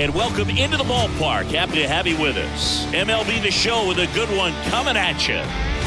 And welcome into the ballpark. Happy to have you with us. MLB The Show with a good one coming at you.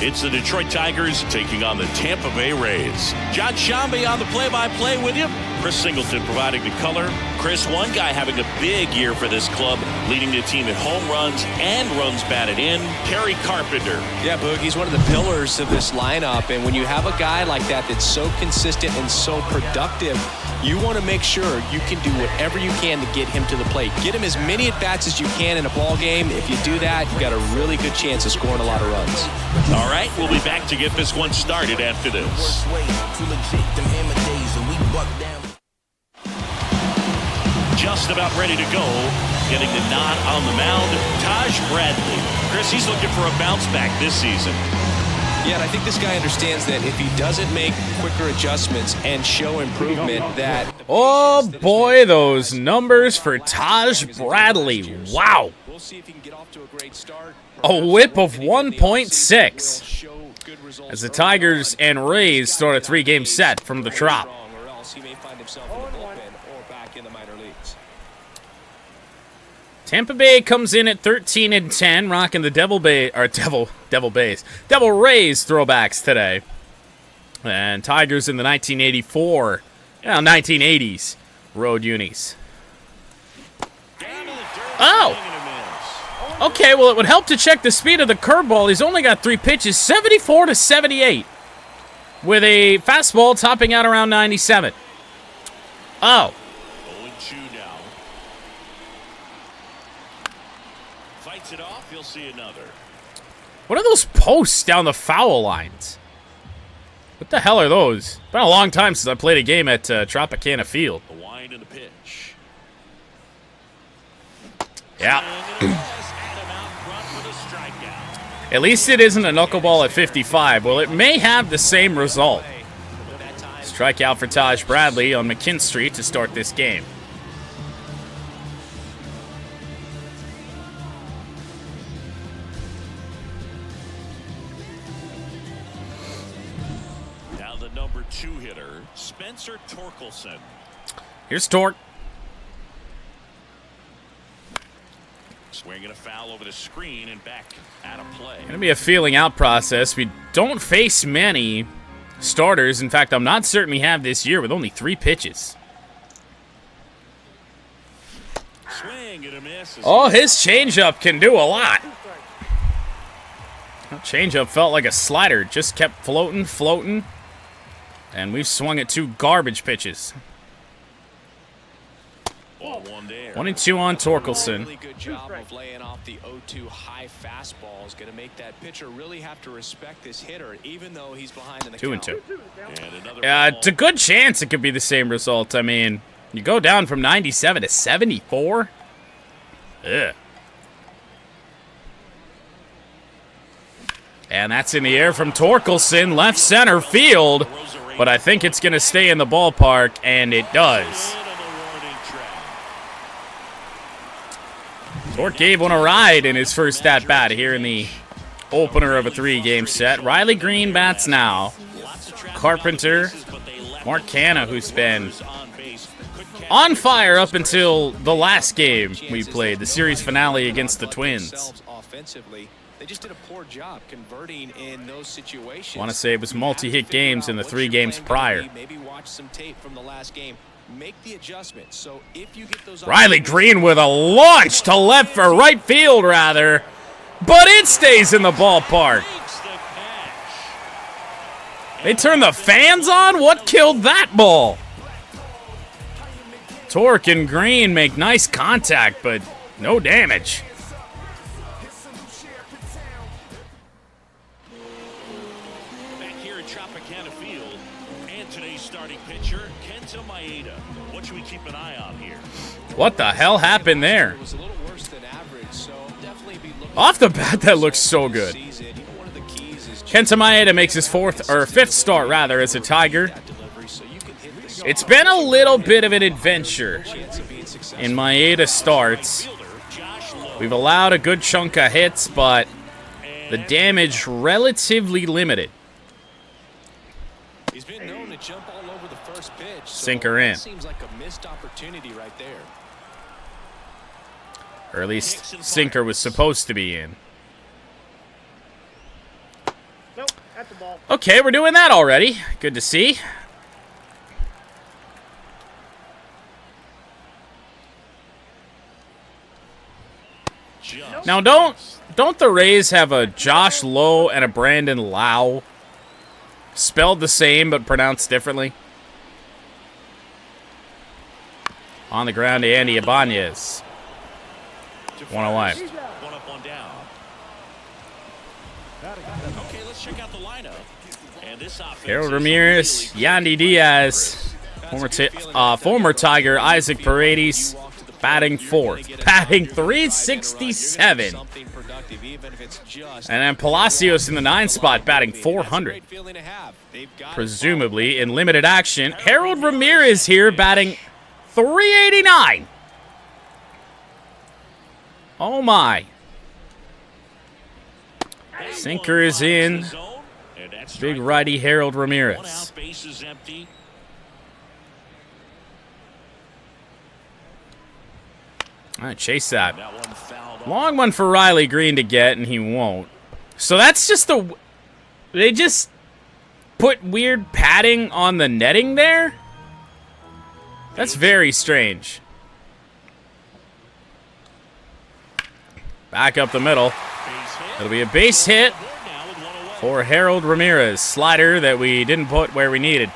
It's the Detroit Tigers taking on the Tampa Bay Rays. John Shambi on the play-by-play with you. Chris Singleton providing the color. Chris, one guy having a big year for this club, leading the team in home runs and runs batted in, Perry Carpenter. Yeah, Boog, he's one of the pillars of this lineup, and when you have a guy like that that's so consistent and so productive, you want to make sure you can do whatever you can to get him to the plate. Get him as many at-bats as you can in a ball game. If you do that, you got a really good chance of scoring a lot of runs. All right, we'll be back to get this one started after this. Just about ready to go, getting the nod on the mound, Taj Bradley. Chris, he's looking for a bounce back this season. Yeah, and I think this guy understands that if he doesn't make quicker adjustments and show improvement, that... Oh, boy, those numbers for Taj Bradley. Wow. We'll see if he can get off to a great start. A whip of 1.6 as the Tigers and Rays start a three-game set from the Trop. Tampa Bay comes in at 13-10, rocking the Devil Rays throwbacks today. And Tigers in the 1980s road unis. Oh! Okay, well, it would help to check the speed of the curveball. He's only got 3 pitches, 74 to 78, with a fastball topping out around 97. Oh. It off, you'll see another. What are those posts down the foul lines? What the hell are those? Been a long time since I played a game at Tropicana Field. The wind and the pitch. Yeah. At least it isn't a knuckleball at 55. Well, it may have the same result. Strikeout for Taj Bradley on McKinn Street to start this game. Number 2 hitter, Spencer Torkelson. Here's Torque. Swinging a foul over the screen and back out of play. Going to be a feeling out process. We don't face many starters. In fact, I'm not certain we have this year with only 3 pitches. Swing and a miss. Oh, his changeup can do a lot. That changeup felt like a slider. Just kept floating. And we've swung at 2 garbage pitches. 1-2 on Torkelson. Really good job of laying off the 0-2 high fastball. Is going to make that pitcher really have to respect this hitter, even though he's behind in the count. 2-2. Yeah, it's a good chance it could be the same result. I mean, you go down from 97 to 74. Ugh. And that's in the air from Torkelson, left center field. But I think it's going to stay in the ballpark, and it does. Torque gave one a ride in his first at-bat here in the opener of a 3-game set. Riley Green bats now. Carpenter, Mark Canha, who's been on fire up until the last game we played, the series finale against the Twins. They just did a poor job converting in those situations. I want to say it was multi-hit games in the 3 games prior. Maybe watch some tape from the last game. Make the adjustment. So if you get those Riley Green with a launch to left or right field rather, but it stays in the ballpark. They turn the fans on? What killed that ball? Torque and Green make nice contact, but no damage. Tropicana Field, and today's starting pitcher, what should we keep an eye on here? What the hell happened there? Off the bat, that looks so good. Kenta Maeda makes his 5th start rather as a Tiger. It's been a little bit of an adventure in Maeda starts. We've allowed a good chunk of hits, but the damage relatively limited. He's been known to jump all over the first pitch. Sinker in. Seems like a missed opportunity right there. Or at least sinker was supposed to be in. Nope, that's the ball. Okay, we're doing that already. Good to see. Now, don't the Rays have a Josh Lowe and a Brandon Lau? Spelled the same, but pronounced differently. On the ground to Andy Ibanez. One away. One up, one down. Okay, let's check out the lineup. And this offense Harold Ramirez, Yandy Diaz, former Tiger Isaac Paredes, batting fourth, batting 367. And then Palacios in the 9 spot, batting 400. Presumably in limited action. Harold Ramirez here, batting 389. Oh my. Sinker is in. Big righty Harold Ramirez. All right, chase that. Long one for Riley Green to get, and he won't. So that's just the... They just put weird padding on the netting there? That's very strange. Back up the middle. It'll be a base hit for Harold Ramirez. Slider that we didn't put where we needed.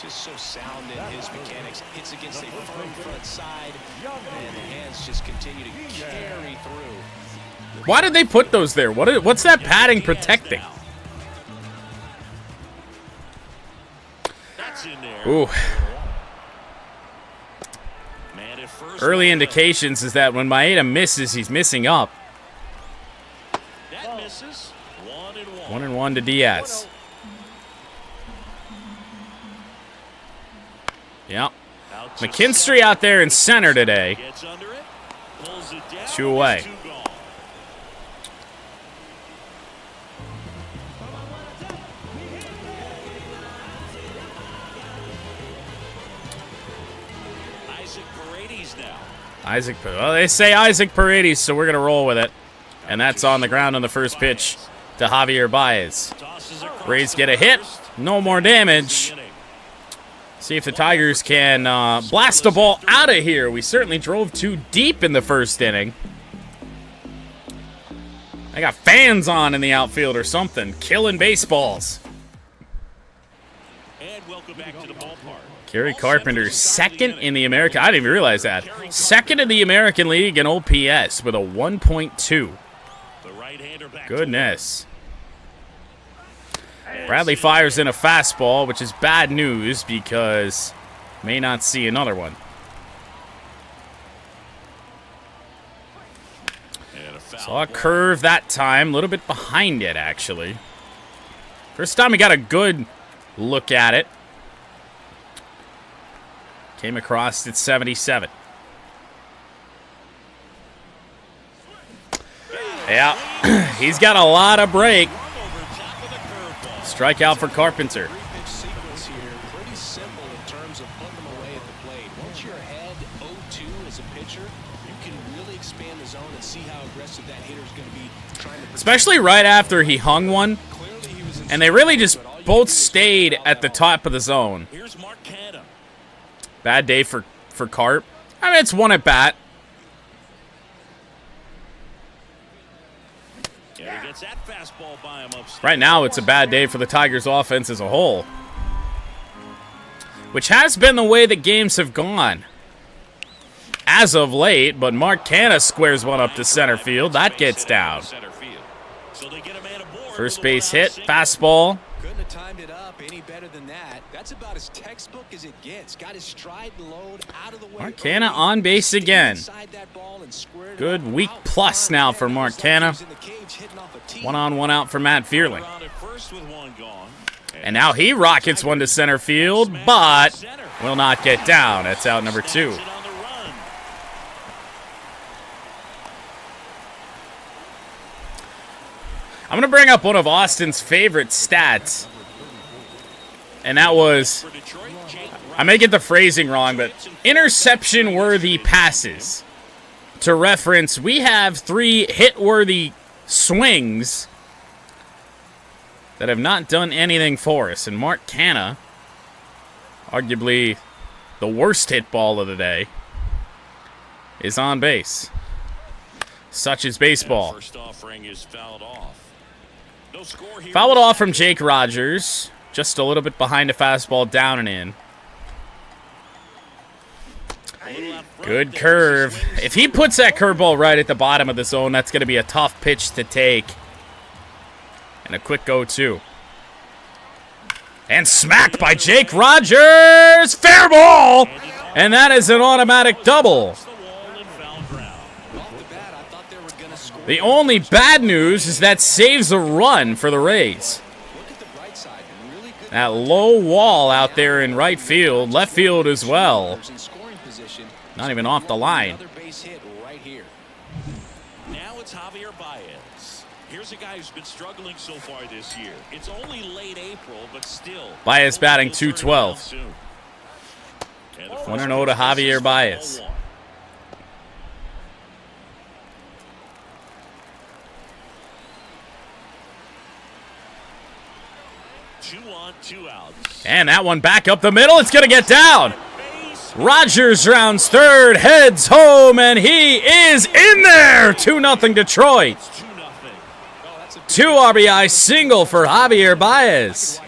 Just so sound in his mechanics. Hits against a firm front side, and the hands just continue to carry through. Why did they put those there? What's that padding protecting? Ooh. Early indications is that when Maeda misses, he's missing up. 1-1 to Diaz. Yep. McKinstry out there in center today. 2 away. Well, they say Isaac Paredes, so we're going to roll with it. And that's on the ground on the first pitch to Javier Baez. Rays get a hit. No more damage. See if the Tigers can blast the ball out of here. We certainly drove too deep in the first inning. I got fans on in the outfield or something, killing baseballs. And welcome back to the ballpark. Gary Carpenter, second in the American... I didn't even realize that. Second in the American League in OPS with a 1.2. Goodness. Bradley fires in a fastball, which is bad news because may not see another one. Saw a curve that time, a little bit behind it, actually. First time we got a good look at it. Came across at 77. Yeah, he's got a lot of break. Strikeout for Carpenter. Pretty simple in terms of putting them away at the plate. Once you're ahead 0-2 as a pitcher, you can really expand the zone and see how aggressive that hitter's going to be trying to... Especially right after he hung one. And they really just both stayed at the top of the zone. Bad day for Carp. I mean, it's one at bat. Right now, it's a bad day for the Tigers' offense as a whole. Which has been the way that games have gone. As of late, but Mark Canha squares one up to center field. That gets down. First base hit, fastball. Couldn't have timed it up any better than that. That's about as textbook as it gets. Got his stride and load out of the way. Mark Canha on base again. Good week plus now for Mark Canha. 1 on, 1 out for Matt Vierling. And now he rockets one to center field, but will not get down. That's out number 2. I'm going to bring up one of Austin's favorite stats. And that was, I may get the phrasing wrong, but interception-worthy passes. to reference, we have 3 hit-worthy swings that have not done anything for us. And Mark Canha, arguably the worst hit ball of the day, is on base. Such is baseball. First offering is fouled off. No score here. Fouled off from Jake Rogers. Just a little bit behind a fastball, down and in. Good curve. If he puts that curveball right at the bottom of the zone, that's going to be a tough pitch to take. And a quick 0-2. And smacked by Jake Rogers. Fair ball. And that is an automatic double. The only bad news is that saves a run for the Rays. That low wall out there in right field, left field as well. Not even off the line. Now it's Javier Baez. Here's a guy who's been struggling so far this year. It's only late April, but still. Baez batting .212. 1-0 to Javier Baez. 2 on, 2 outs. And that one back up the middle. It's going to get down. Rogers rounds third, heads home, and he is in there. 2-0 Detroit. 2 RBI single for Javier Baez.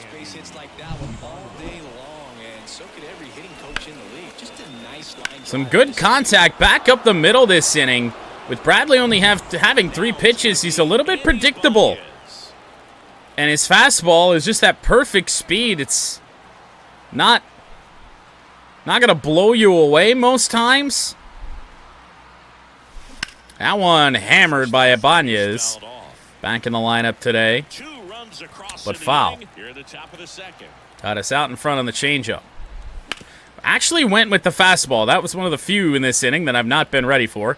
Some good contact back up the middle this inning. With Bradley only having 3 pitches, he's a little bit predictable. And his fastball is just that perfect speed. It's not going to blow you away most times. That one hammered by Ibanez. Back in the lineup today. But foul. Got us out in front on the changeup. Actually went with the fastball. That was one of the few in this inning that I've not been ready for.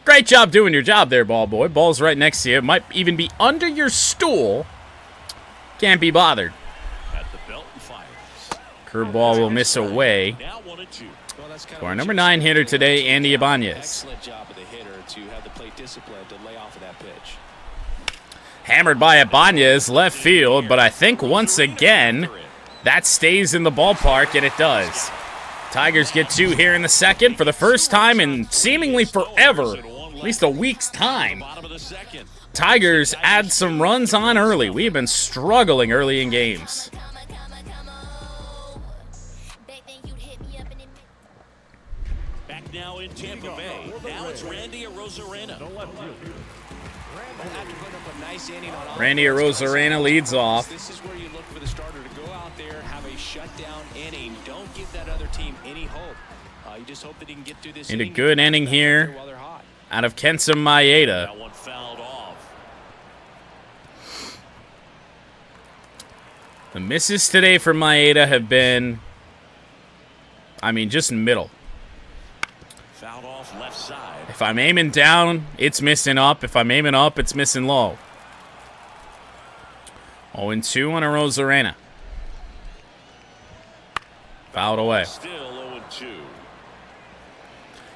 Great job doing your job there, ball boy. Ball's right next to you. It might even be under your stool. Can't be bothered. Curveball will miss away. For our number 9 hitter today, Andy Ibanez. Hammered by Ibanez, left field, but I think once again, that stays in the ballpark, and it does. Tigers get 2 here in the second for the first time in seemingly forever, at least a week's time. Tigers add some runs on early. We've been struggling early in games. Back now in Tampa Bay. Now it's Randy Arozarena. Randy Arozarena leads off. This is where you look for the starter to go out there, have a shutdown inning. Don't give that other team any hope. You just hope that he can get through this In a good inning here out of Kenta Maeda. That one fouled off. The misses today for Maeda have been, just middle. Fouled off left side. If I'm aiming down, it's missing up. If I'm aiming up, it's missing low. 0-2 on Arozarena. Fouled away. Still 0-2.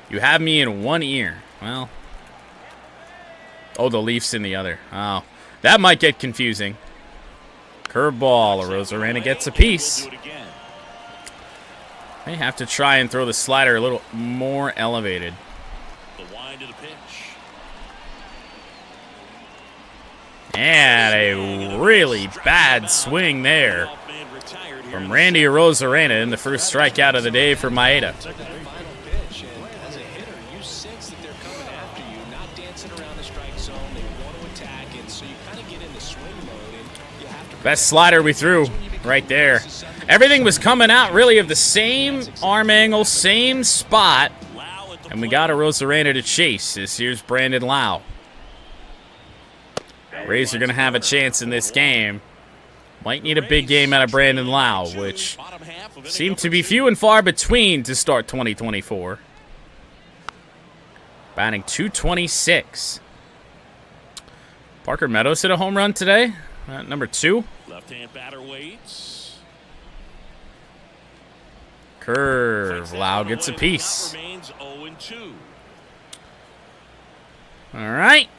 You have me in one ear. Well. Oh, the Leafs in the other. Oh. That might get confusing. Curveball. Arozarena gets a piece. They have to try and throw the slider a little more elevated. The wind of the pitch. And a really bad swing there from Randy Arozarena in the first strikeout of the day for Maeda. Best slider we threw right there. Everything was coming out really of the same arm angle, same spot. And we got Arozarena to chase. Here's Brandon Lau. Rays are going to have a chance in this game. Might need a big game out of Brandon Lau, which seem to be few and far between to start 2024. Batting .226. Parker Meadows hit a home run today. Number 2. Left-hand batter waits. Curve. Lau gets a piece. All right.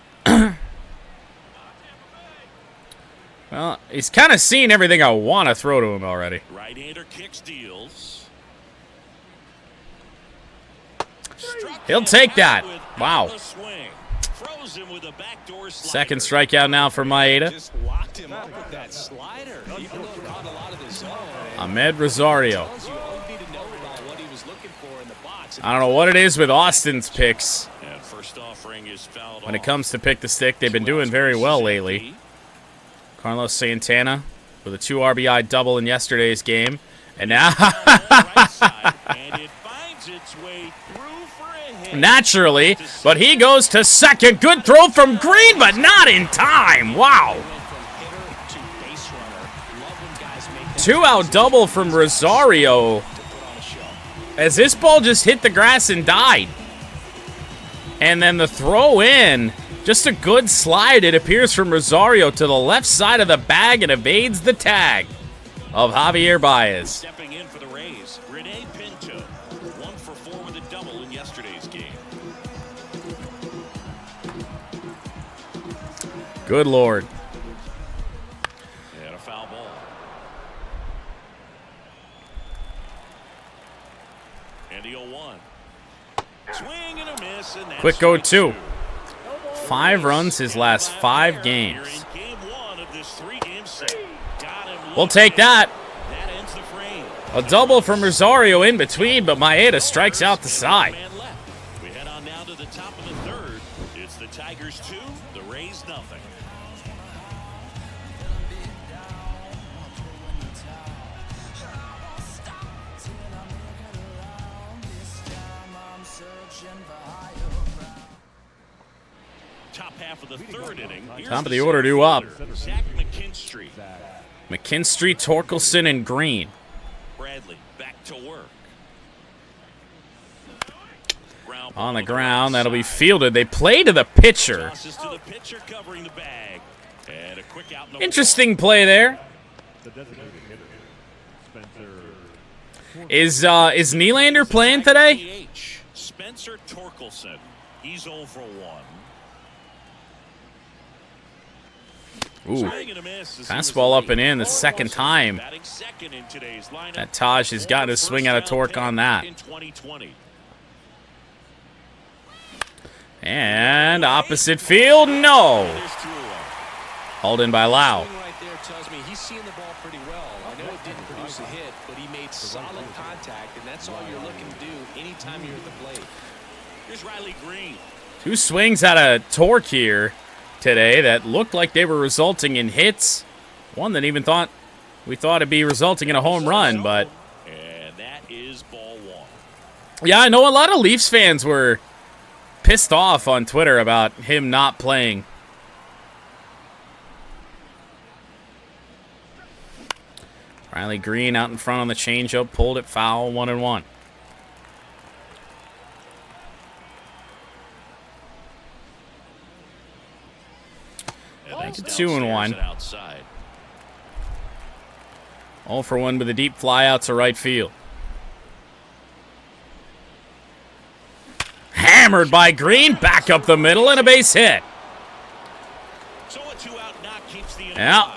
Well, he's kind of seen everything I want to throw to him already. Right-hander kicks, deals. He'll take that. Wow. Throws him with a backdoor slider. Second strikeout now for Maeda. Just locked him up with that slider. Even though it caught a lot of the zone. Ahmed Rosario. Tells you all you need to know about what he was looking for in the box. I don't know what it is with Austin's picks. And first offering is fouled When it off. comes to pick the stick, they've been doing very well lately. Carlos Santana with a 2 RBI double in yesterday's game. And now, Right side, and it finds its way through for a hit. naturally, but he goes to second. Good throw from Green, but not in time. Wow. Two-out double from Rosario as this ball just hit the grass and died. And then the throw in, just a good slide, it appears, from Rosario to the left side of the bag and evades the tag of Javier Baez. Stepping in for the Rays, Rene Pinto, 1 for 4 with a double in yesterday's game. Good Lord. And a foul ball. And the 0-1. Swing and a miss, and that's Quick go strike 2. 5 runs his last 5 games. Here in game 1 of this 3-game set. Got him. We'll take that. That ends the frame. A double from Rosario in between, but Maeda strikes out the side. Man left. We head on now to the top of the third. It's the Tigers 2, the Rays nothing. Top half of the third inning. Here's Top of the order due up. Zach McKinstry. McKinstry, Torkelson, and Green. Bradley back to work. Ground On ball the ground, that'll be side. fielded. They play to the pitcher. Tosses to the pitcher covering the bag. And a quick out. Interesting play there. Is Nylander playing today? DH, Spencer Torkelson. He's 0 for 1. Ooh, Swing and a miss as he was fastball up late. and in the second time. Batting second in today's lineup. That Taj has gotten a swing out of torque on that. In 2020. And opposite field, no. There's 2 away. Hauled in by Lau. Swing right there tells me he's seeing the ball pretty well. I know it didn't produce a hit, but he made solid contact, and that's all you're looking to do anytime you're at the plate. Here's Riley Green. 2 swings out of torque here today that looked like they were resulting in hits. One that even we thought it'd be resulting in a home run, but And that is ball 1. yeah, I know a lot of Leafs fans were pissed off on Twitter about him not playing. Riley Green out in front on the changeup, pulled it foul, 1-1. Make it 2-1. Outside. 0 for 1 with a deep fly out to right field. Hammered by Green, back up the middle, and a base hit. So a 2-out knock keeps the inning Yeah. alive.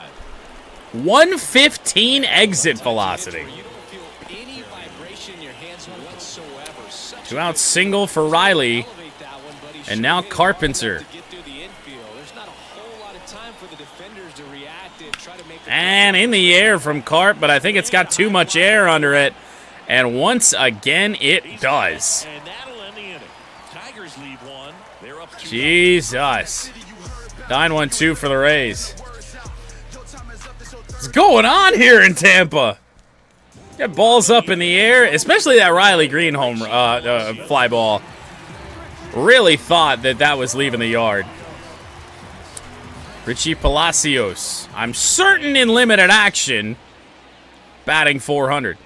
115 exit velocity. You don't feel any vibration in your hands whatsoever. Such 2 out single for Riley. elevate that one, but he And should now be able Carpenter. to get through the infield. There's not a whole lot of time for the defenders to react and try to make the And in the air from Carp, but I think it's got too much air under it. And once again, it does. And that'll end the inning. Tigers lead 1. They're up 2. Jesus. 9-1-2 for the Rays. What's going on here in Tampa? Got balls up in the air, especially that Riley Green home fly ball. Really thought that was leaving the yard. Richie Palacios, I'm certain in limited action, batting 400.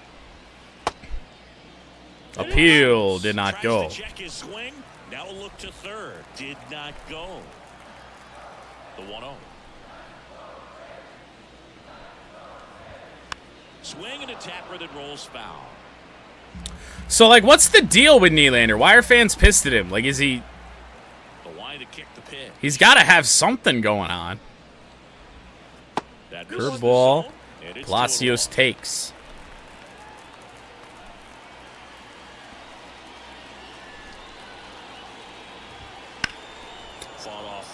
Appeal did not go. Tries to check his swing. Now a look to third. Did not go. The 1-0. Swing and a tapper that rolls foul. So, like, what's the deal with Nylander? Why are fans pissed at him? Like, is he... The line to kick the He's got to have something going on. Curveball. Palacios takes.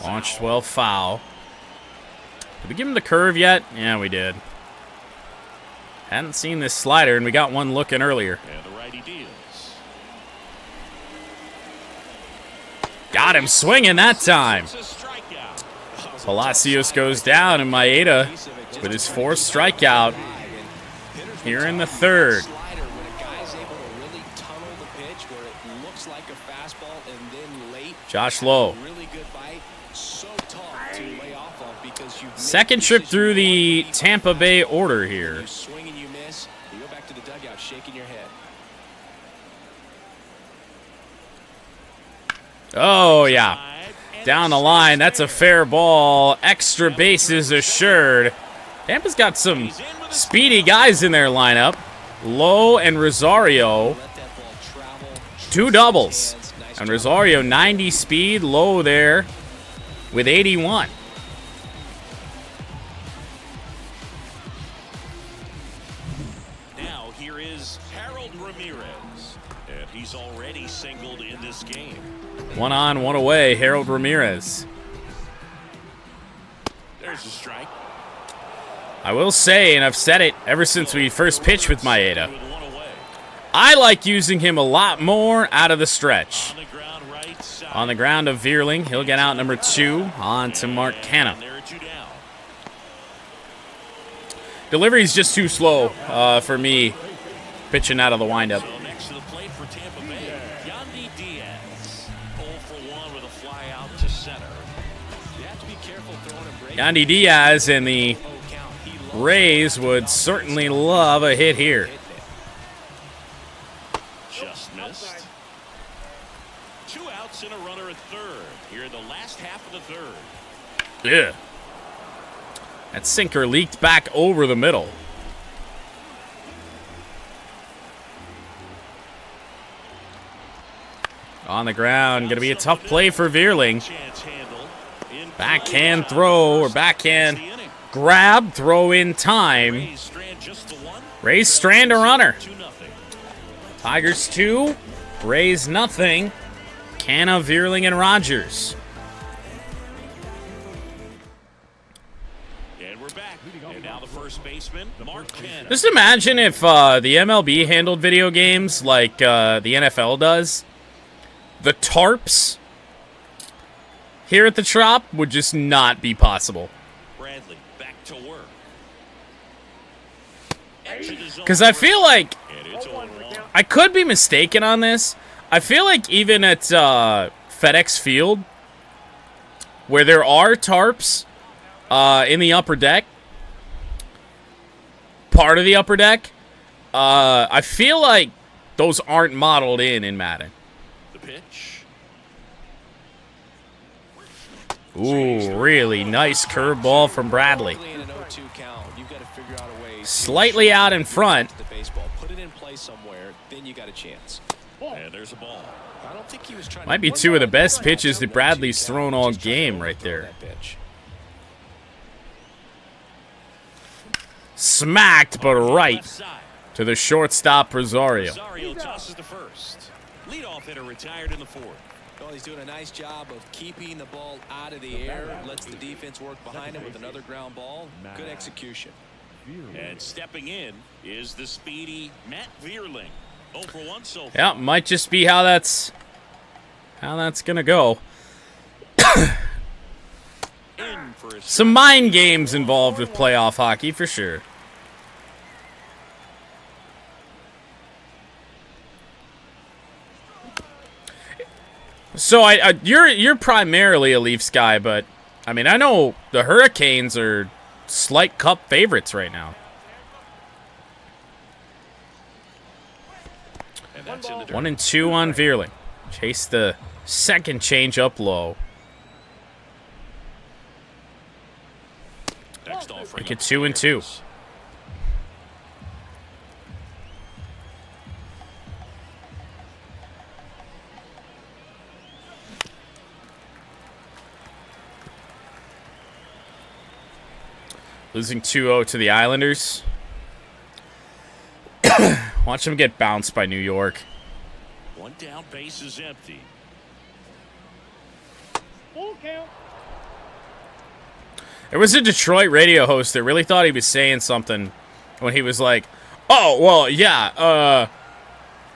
Launched well, foul. Did we give him the curve yet? Yeah, we did. Hadn't seen this slider, and we got one looking earlier. And the righty deals. Got him swinging that time. Palacios goes down, and Maeda with his 4th strikeout here in the 3rd. Josh Lowe. 2nd trip through the Tampa Bay order here. Oh, yeah. Down the line. That's a fair ball. Extra bases assured. Tampa's got some speedy guys in their lineup. Lowe and Rosario. 2 doubles. And Rosario, 90 speed. Lowe there with 81. Now here is Harold Ramirez. And he's already singled in this game. 1 on, 1 away, Harold Ramirez. There's a strike. I will say, and I've said it ever since we first pitched with Maeda, I like using him a lot more out of the stretch. On the ground of Veerling, he'll get out number 2 on to Mark Canha. Delivery's just too slow for me pitching out of the windup. So next to the plate for Tampa Bay, Yandy Diaz. 0 for 1 with a fly out to center. You have to be careful throwing a break. Yandy Diaz and the Rays would certainly love a hit here. Just missed. 2 outs and a runner at 3rd. Here in the last half of the 3rd. Yeah. That sinker leaked back over the middle. On the ground, going to be a tough play for Veerling. Backhand throw or backhand grab, throw in time. Rays strand a runner. Tigers 2, Rays nothing. Canha, Veerling, and Rogers. And we're back. And now the first baseman, Mark Canha. Just imagine if the MLB handled video games like the NFL does. The tarps here at the Trop would just not be possible. Bradley back to work. Because I feel like, And it's 0-1. I could be mistaken on this. I feel like even at FedEx Field, where there are tarps in the upper deck, part of the upper deck, I feel like those aren't modeled in Madden. The pitch. Ooh, really nice curveball from Bradley. Slightly out in front. Put it in play somewhere, then you got a chance. And there's a ball. I don't think he was trying Might be 2 of the best pitches that Bradley's thrown all game right there. Smacked, but right Left side. to the shortstop, Rosario. Rosario tosses to first. Leadoff hitter retired in the 4th. Well, he's doing a nice job of keeping the ball out of the air. Lets the defense work behind him with another ground ball. Good execution. And stepping in is the speedy Matt Veerling. 0 for 1 so far. Yeah, might just be how that's gonna go. In for his Some mind games involved with playoff hockey for sure. So you're primarily a Leafs guy, but I mean I know the Hurricanes are slight cup favorites right now. And that's in the dirt. 1 and 2 on Veerling. Chase the second change up low. Next offering Make it 2 and 2. Losing 2-0 to the Islanders. Watch them get bounced by New York. One down, base is empty. Full count. There was a Detroit radio host that really thought he was saying something when he was like, oh, well, yeah,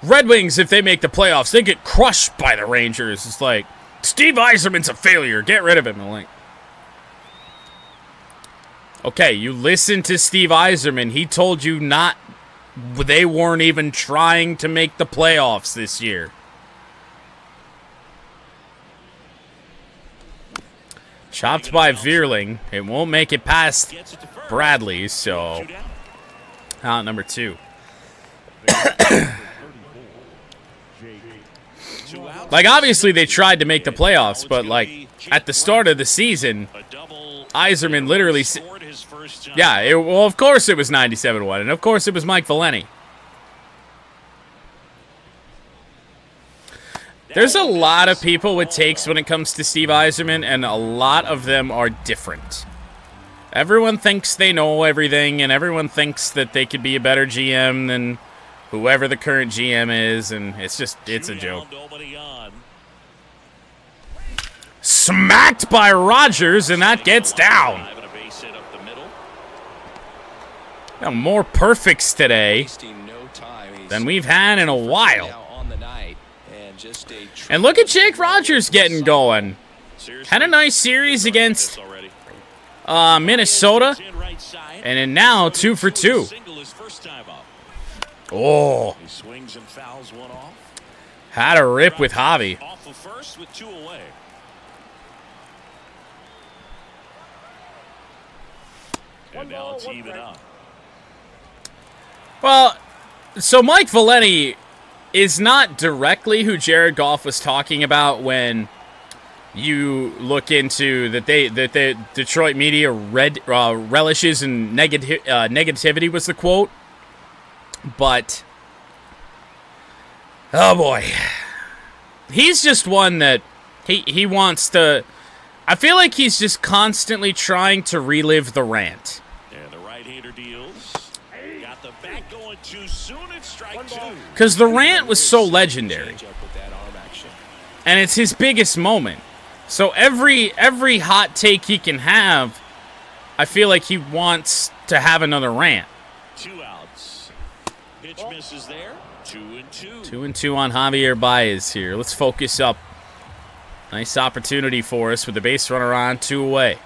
Red Wings, if they make the playoffs, they get crushed by the Rangers. It's like, Steve Yzerman's a failure. Get rid of him. I'm like, okay, you listen to Steve Yzerman. He told you not, they weren't even trying to make the playoffs this year. Chopped by Veerling. It won't make it past Bradley, so out number 2. Like, obviously they tried to make the playoffs, but, like, at the start of the season, Yzerman literally... Yeah, well, of course it was 97-1, and of course it was Mike Valeni. There's a lot of people with takes when it comes to Steve Yzerman, and a lot of them are different. Everyone thinks they know everything, and everyone thinks that they could be a better GM than whoever the current GM is, and it's a joke. Smacked by Rogers, and that gets down. Got more perfects today than we've had in a while. And look at Jake Rogers getting going. Had a nice series against Minnesota. And then now 2 for 2. Oh. Had a rip with Javi. And now it's even up. Well, so Mike Valeni is not directly who Jared Goff was talking about when you look into that the Detroit media relishes in negativity was the quote. But oh boy, he's just one that he wants to. I feel like he's just constantly trying to relive the rant. And the right-hander deals. Got the back going too soon. It's strike 2. Because the rant was so legendary. And it's his biggest moment. So every hot take he can have, I feel like he wants to have another rant. 2 outs. Pitch misses there. 2-2. 2-2 on Javier Baez here. Let's focus up. Nice opportunity for us with the base runner on, 2 away.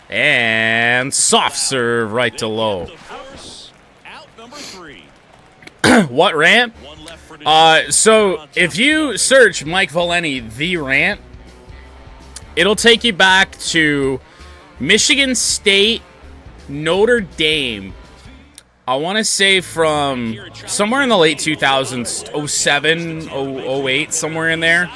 And soft serve right to low. Out number 3. What rant? So if you search Mike Valeni, the rant, it'll take you back to Michigan State, Notre Dame. I want to say from somewhere in the late 2000s, 07, 08, somewhere in there,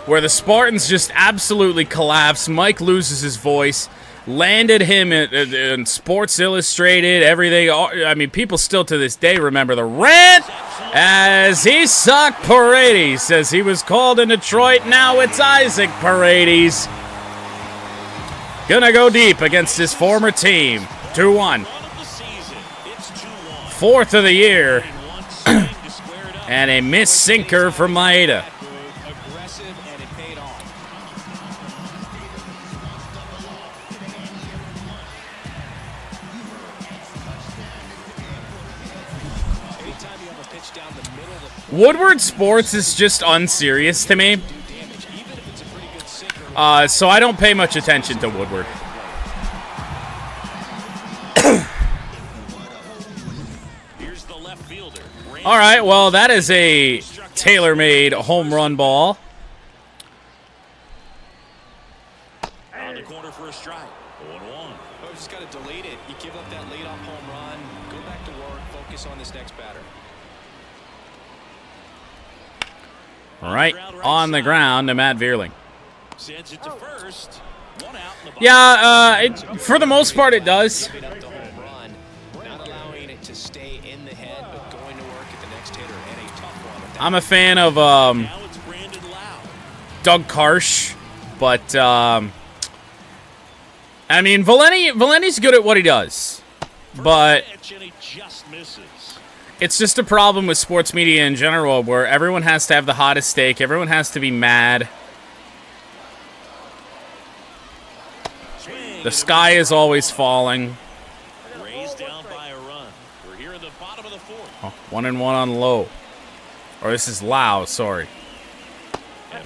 where the Spartans just absolutely collapsed. Mike loses his voice, landed him in Sports Illustrated, everything. I mean, people still to this day remember the rant as he sucked Paredes, as he was called in Detroit. Now it's Isaac Paredes. Gonna go deep against his former team. 2-1. 4th of the year. And a missed sinker from Maeda. Woodward Sports is just unserious to me. So I don't pay much attention to Woodward. All right, well, that is a tailor-made home run ball. On the corner for a strike. 0-1. Oh, just got to delete it. You give up that leadoff home run. Go back to work. Focus on this next batter. Right on the ground to Matt Veerling. Sends it to first. 1 out in the Yeah, for the most part, it does. I'm a fan of Doug Karsh, but I mean, Valenti's good at what he does, but it's just a problem with sports media in general where everyone has to have the hottest take. Everyone has to be mad. The sky is always falling. Raised down by a run. We're here in the bottom of the fourth. Oh, 1-1 on low. Or this is low, sorry.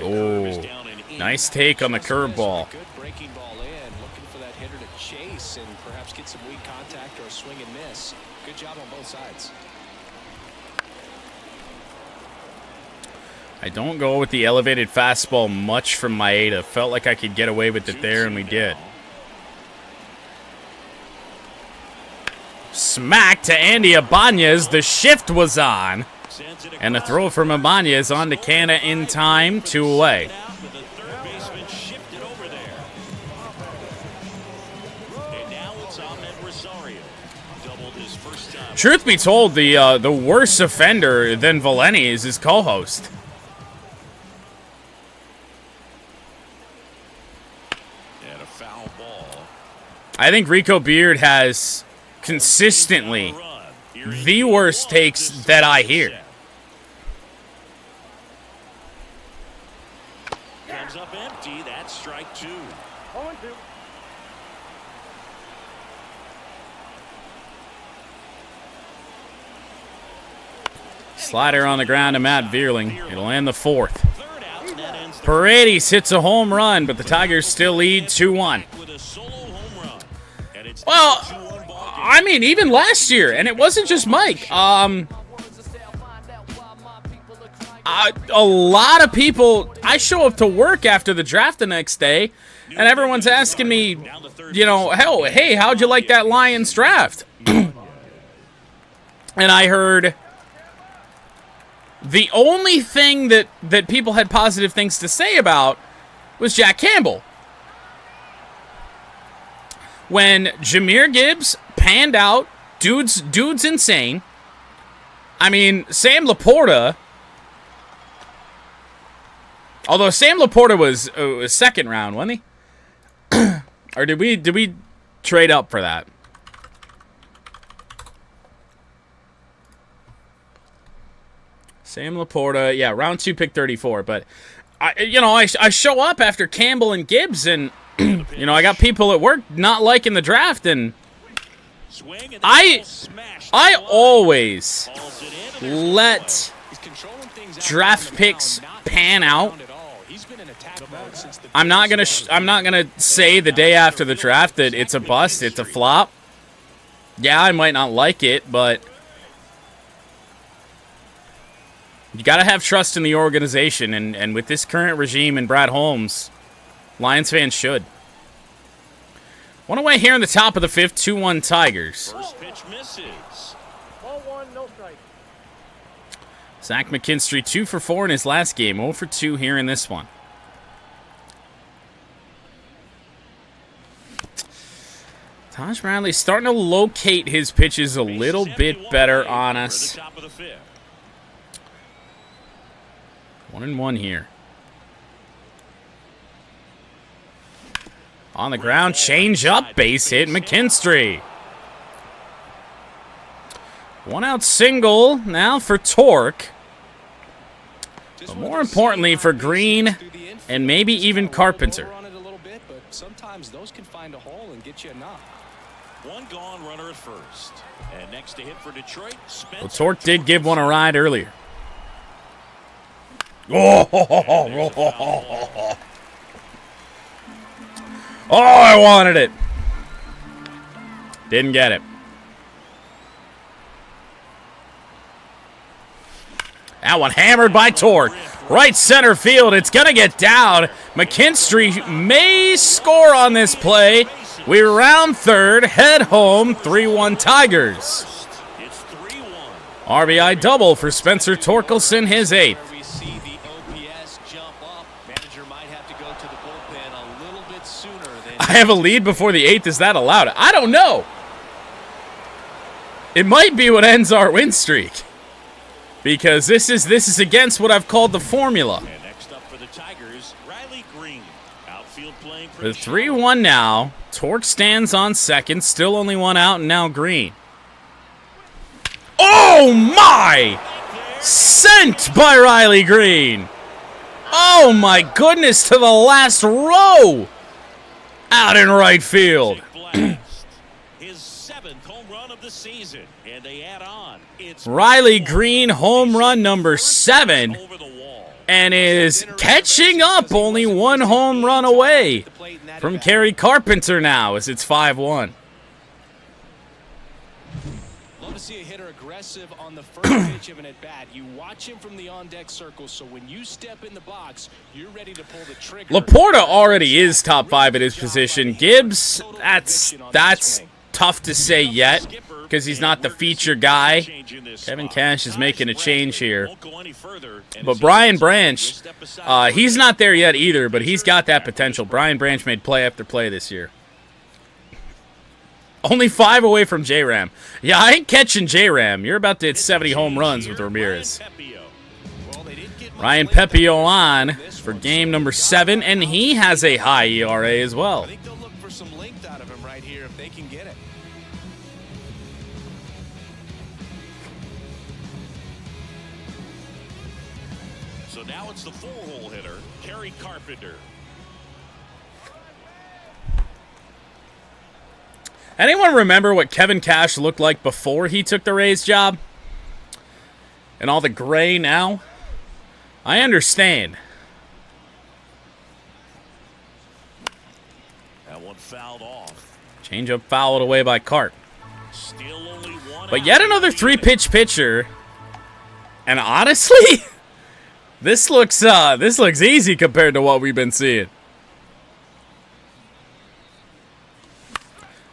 Oh, nice take on the curveball. Good breaking ball in, looking for that hitter to chase and perhaps get some weak contact or a swing and miss. Good job on both sides. I don't go with the elevated fastball much from Maeda. Felt like I could get away with it there, and we did. Smack to Andy Ibanez. The shift was on. And the throw from Ibanez on to Canna in time. 2 away. Truth be told, the worst offender than Valenti is his co-host. And a foul ball. I think Rico Beard has consistently the worst takes that I hear. Comes up empty. That's strike 2. 0-2. Slider on the ground to Matt Vierling. It'll end the 4th. Paredes hits a home run, but the Tigers still lead 2-1. Well, I mean, even last year, and it wasn't just Mike. A lot of people, I show up to work after the draft the next day, and everyone's asking me, you know, hell, hey, how'd you like that Lions draft? And I heard the only thing that people had positive things to say about was Jack Campbell. When Jahmyr Gibbs panned out, dude's insane. I mean, Sam Laporta, although Sam Laporta was second round, wasn't he? Or did we trade up for that? Sam Laporta, yeah, round 2, pick 34. But I show up after Campbell and Gibbs, and you know, I got people at work not liking the draft, and I always let draft picks pan out. I'm not gonna say the day after the draft that it's a bust, it's a flop. Yeah, I might not like it, but you gotta have trust in the organization, and with this current regime and Brad Holmes, Lions fans should. One away here in the top of the 5th, 2-1 Tigers. First pitch misses. 1-1, no strike. Zach McKinstry 2 for 4 in his last game, 0 for 2 here in this one. Taj Bradley starting to locate his pitches a little bit better on us. 1-1 here. On the ground, change up, base hit, McKinstry. 1 out single now for Torque. But more importantly for Green and maybe even Carpenter. Sometimes those can find a hole and get you a knock. One gone runner at first. And next to hit for Detroit, Spencer. Well, Torque did give one a ride earlier. Oh, I wanted it. Didn't get it. That one hammered by Torque. Right center field. It's going to get down. McKinstry may score on this play. We round third. Head home. 3-1 Tigers. It's 3-1. RBI double for Spencer Torkelson, his 8th. We see the OPS jump up. Manager might have to go to the bullpen a little bit sooner than I have a lead before the 8th. Is that allowed? I don't know. It might be what ends our win streak. Because this is against what I've called the formula. And next up for the Tigers, Riley Green. Outfield playing The 3-1 now. Torque stands on second. Still only one out, and now Green. Oh, my! Sent by Riley Green. Oh, my goodness, to the last row. Out in right field. His 7th home run of the season. And they add on. It's Riley Green, home run number 7. over the wall. And is catching up, only one home run away from Kerry Carpenter now as it's 5-1. Love to see a hitter aggressive on the first pitch of an at-bat. You watch him from the on-deck circle, so when you step in the box, you're ready to pull the trigger. Laporta already is top 5 at his position. Gibbs, that's tough to say yet because he's not the feature guy. Kevin Cash is making a change here. But Brian Branch, he's not there yet either, but he's got that potential. Brian Branch made play after play this year. Only 5 away from J-Ram. Yeah, I ain't catching J-Ram. You're about to hit 70 home runs with Ramirez. Ryan Pepio on for game number 7, and he has a high ERA as well. I think they'll look for some length out of him right here if they can get it. So now it's the 4-hole hitter, Kerry Carpenter. Anyone remember what Kevin Cash looked like before he took the Rays job? And all the gray now? I understand. That one fouled off. Changeup fouled away by Carp. Still only one But out. yet another 3-pitch pitcher. And honestly, this looks easy compared to what we've been seeing.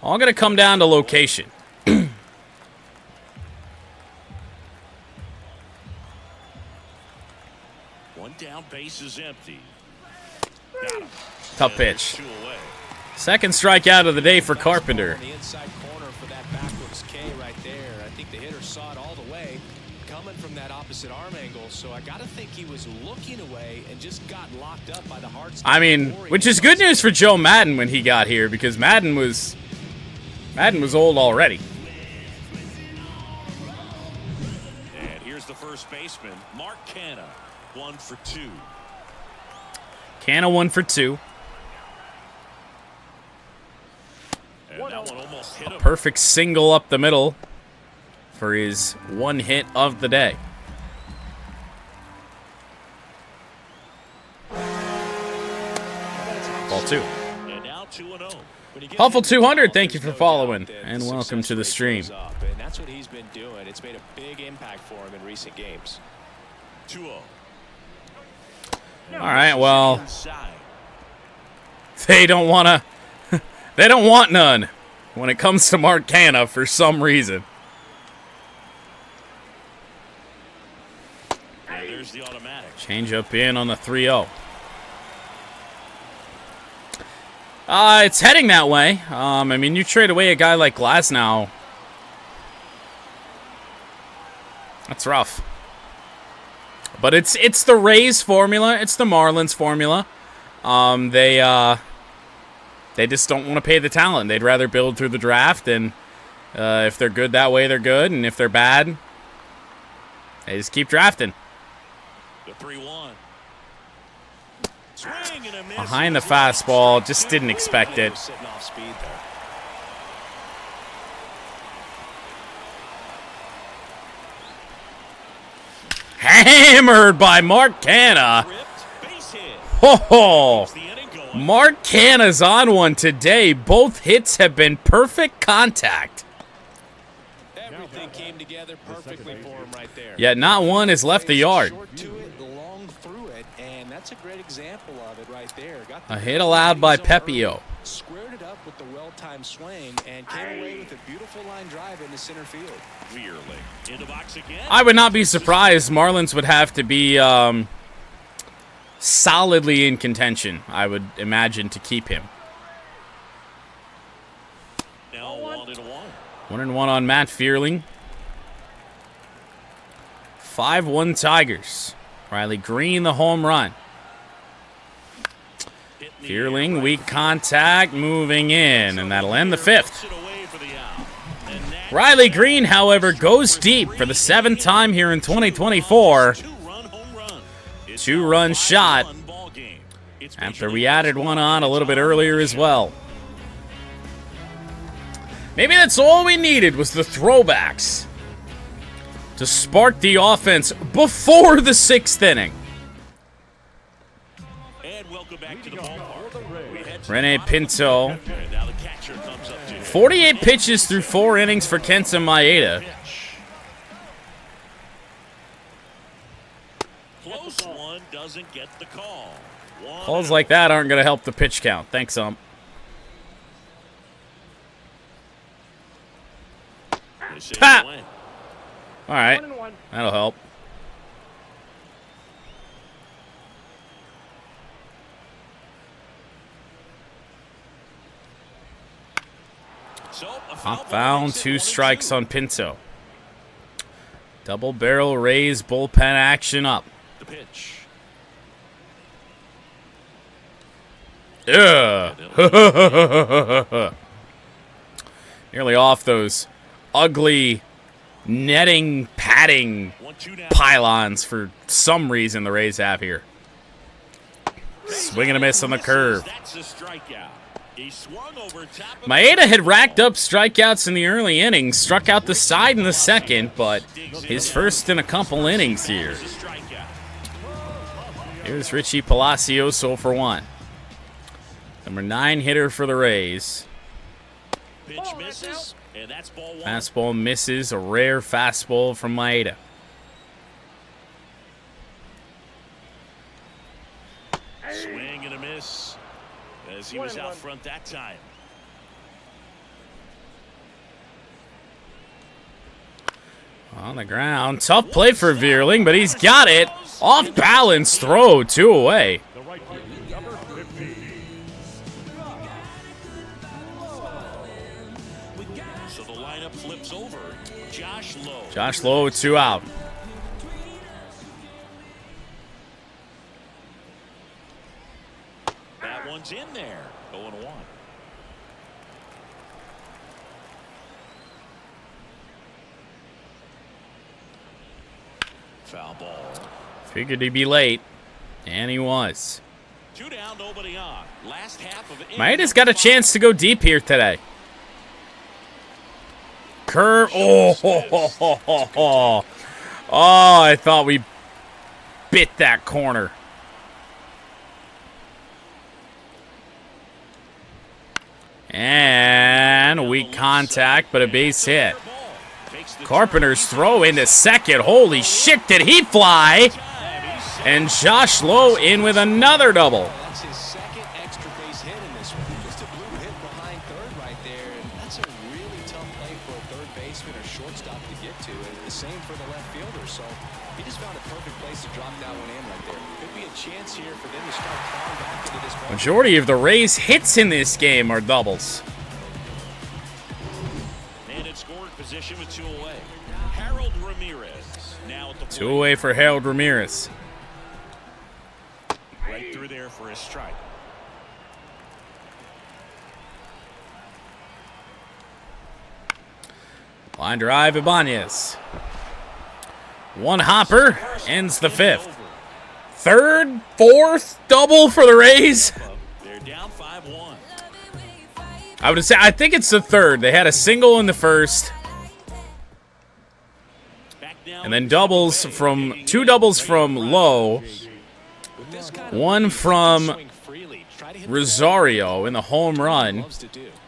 All going to come down to location. One down, base is empty. Got him. Tough And pitch. there's 2 away. Second strikeout of the day for Carpenter. On the inside corner for that backwards K right there. I think the hitter saw it all the way coming from that opposite arm angle. So I got to think he was looking away and just got locked up by the hard stuff. I mean, which is good news for Joe Madden when he got here because Madden was old already. And here's the first baseman, Mark Canha, 1 for 2. Canha 1 for 2. And that one almost hit him. Perfect single up the middle for his 1 hit of the day. Ball 2. And now 2-0. Huffle 200, thank you for following, and welcome to the stream. And that's what he's been doing. It's made a big impact for him in recent games. 2-0. All right, well, Inside. they don't want none when it comes to Mark Canha for some reason. And there's the automatic. Change up in on the 3-0. It's heading that way. I mean, you trade away a guy like Glasnow. That's rough. But it's the Rays formula. It's the Marlins formula. They just don't want to pay the talent. They'd rather build through the draft. And if they're good that way, they're good. And if they're bad, they just keep drafting. The 3-1. Swing and a miss. Behind the fastball, just didn't expect it. Sitting off speed there. Hammered by Mark Canha. Ripped, base hit. Oh, The inning going. Mark Canha's on one today. Both hits have been perfect contact. Everything came together perfectly for him right there. Yet not one has left the yard. Short to it, long through it, and that's a great example of it right there. Got the A hit allowed by Pepio. Squared it up with the well-timed swing and came away with a beautiful line drive into center field. Weirly. In the box again. I would not be surprised. Marlins would have to be solidly in contention, I would imagine, to keep him. Now 1-1. 1-1 on Matt Fearling. 5-1 Tigers. Riley Green, the home run. Fearling, weak contact, moving in, and that'll end the 5th. Riley Green, however, goes deep for the 7th time here in 2024. 2-run shot after we added one on a little bit earlier as well. Maybe that's all we needed was the throwbacks to spark the offense before the 6th inning. Rene Pinto. 48 pitches through 4 innings for Kenta Maeda. Close one doesn't get the call. Calls like that aren't going to help the pitch count. Thanks, ump. Ha! All right, that'll help. Hop found, 2 strikes on Pinto. Double barrel raise, bullpen action up. The pitch. Nearly off those ugly netting padding pylons for some reason the Rays have here. Swing and a miss on the curve. Maeda had racked up strikeouts in the early innings, struck out the side in the 2nd, but his first in a couple innings here. Here's Richie Palacios, 0 for 1. Number 9 hitter for the Rays. Pitch misses, and that's ball 1. Fastball misses, a rare fastball from Maeda. Swing and a miss as he was out front that time. On the ground. Tough play for Veerling, but he's got it. Off balance throw, 2 away. So the lineup flips over. Josh Lowe. Josh Lowe with 2 out. That one's in there. 0-1. Foul ball. Figured he'd be late, and he was. 2 down, nobody on. Last half of it. Maeda's got a chance to go deep here today. Curve. Oh, I thought we bit that corner. And weak contact, but a base hit. Carpenter's throw into second. Holy shit, did he fly? And Josh Lowe in with another double. That's his 2nd extra base hit in this one. Just a blue hit behind third right there. And that's a really tough play for a third baseman or shortstop to get to. And the same for the left fielder. So he just found a perfect place to drop that one in right there. Could be a chance here for them to start clawing back into this ball. Majority of the Rays' hits in this game are doubles. And in scoring position with 2 away. Harold Ramirez now at the 2 away for Harold Ramirez. right through there for a strike. Line drive, Ibanez. 1 hopper, ends the 5th. 3rd, 4th, double for the Rays. They're down 5-1. I would say, I think it's the 3rd. They had a single in the 1st. And then doubles from, 2 doubles from Lowe. 1 from Rosario in the home run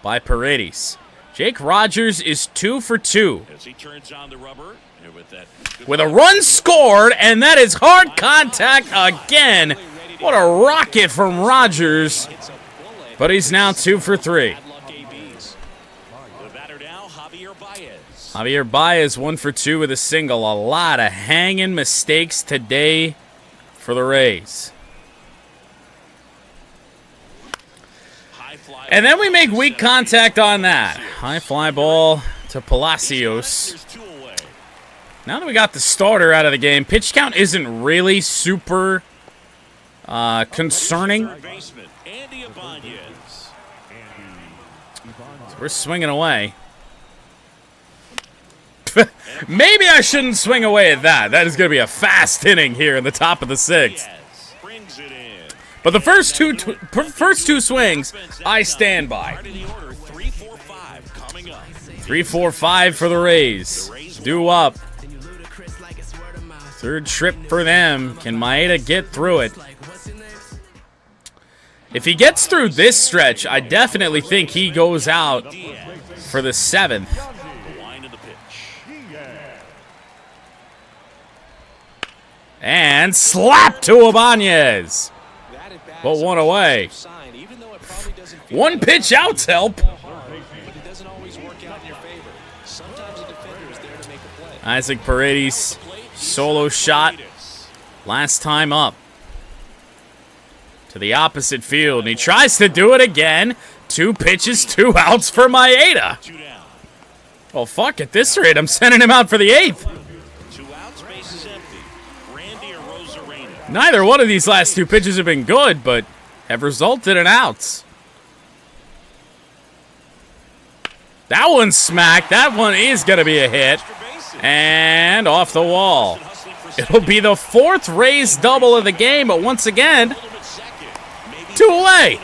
by Paredes. Jake Rogers is 2 for 2. As he turns on the rubber With a run scored, and that is hard contact again. What a rocket from Rogers. But he's now 2 for 3. the batter now, Javier Baez 1 for 2 with a single. A lot of hanging mistakes today for the Rays. And then we make weak contact on that. High fly ball to Palacios. Now that we got the starter out of the game, pitch count isn't really super concerning. Ibanez. So we're swinging away. Maybe I shouldn't swing away at that. That is going to be a fast inning here in the top of the sixth. Brings it in. But the first two swings, I stand by. 3-4-5 coming up. 3-4-5 for the Rays. Due up. Third trip for them. Can Maeda get through it? If he gets through this stretch, I definitely think he goes out for the 7th. The line of the pitch. And slap to Ibanez. But one away. One pitch out's help. Isaac Paredes, solo shot. Last time up. To the opposite field. And he tries to do it again. 2 pitches, 2 outs for Maeda. Well, fuck, at this rate, I'm sending him out for the 8th. 2 outs, base is empty. Randy or Rosarena. Neither one of these last 2 pitches have been good, but have resulted in outs. That one's smacked. That one is going to be a hit. And off the wall. It'll be the 4th Rays double of the game, but once again, 2 away.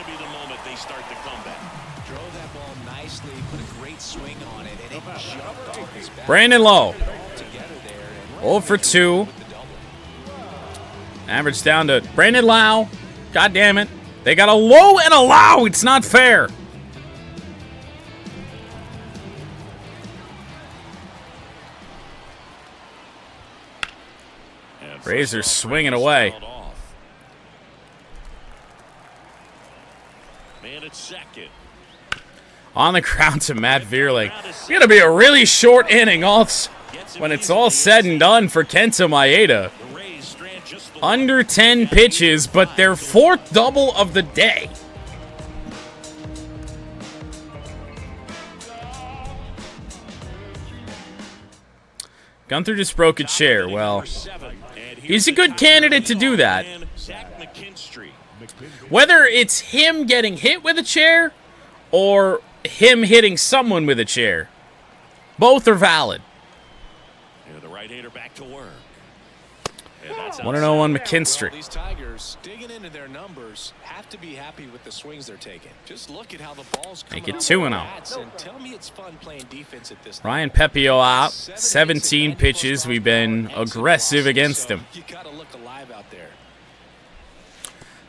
Brandon Lowe. 0 for 2. Average down to Brandon Lau. God damn it. They got a Low and a Lau. It's not fair. Rays are swinging away. Man at second. On the ground to Matt Vierling. It's going to be a really short inning when it's all said and done for Kenta Maeda. Under 10 pitches, but their 4th double of the day. Gunther just broke a chair. Well, he's a good candidate to do that. Whether it's him getting hit with a chair or him hitting someone with a chair, both are valid. The right-hander back to work. 1-0 on McKinstry. These Tigers digging into their numbers have to be happy with the swings they're taking. Just look at how the ball's coming. Make it 2-0. And tell me it's fun playing defense at this. Ryan Pepio out. 17 pitches. We've been aggressive against him. You gotta look alive out there.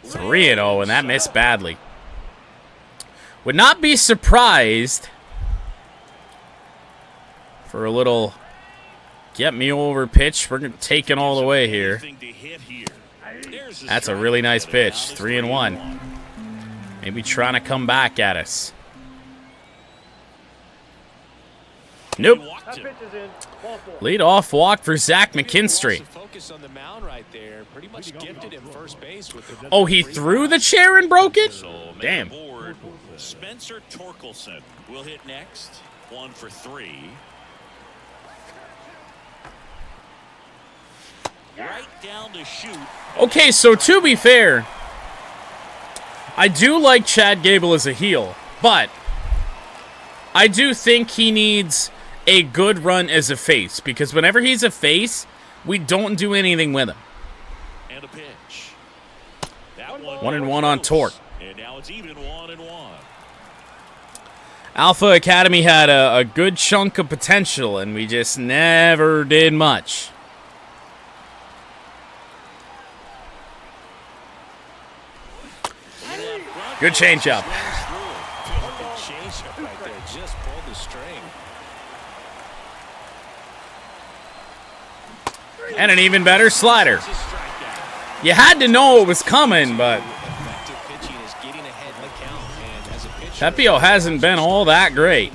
3-0, and that missed badly. Would not be surprised for a little get me over pitch. We're taking all the way here. That's a really nice pitch. 3-1. Maybe trying to come back at us. Nope. Lead off walk for Zach McKinstry. Oh, he threw the chair and broke it? Damn. Spencer Torkelson will hit next. 1 for 3. Right down to shoot. Okay, so to be fair, I do like Chad Gable as a heel, but I do think he needs a good run as a face, because whenever he's a face, we don't do anything with him. And a pitch. 1-1 on Torque. And now it's even 1-1. Alpha Academy had a good chunk of potential, and we just never did much. Good changeup. And an even better slider. You had to know it was coming, but Pepio hasn't been all that great.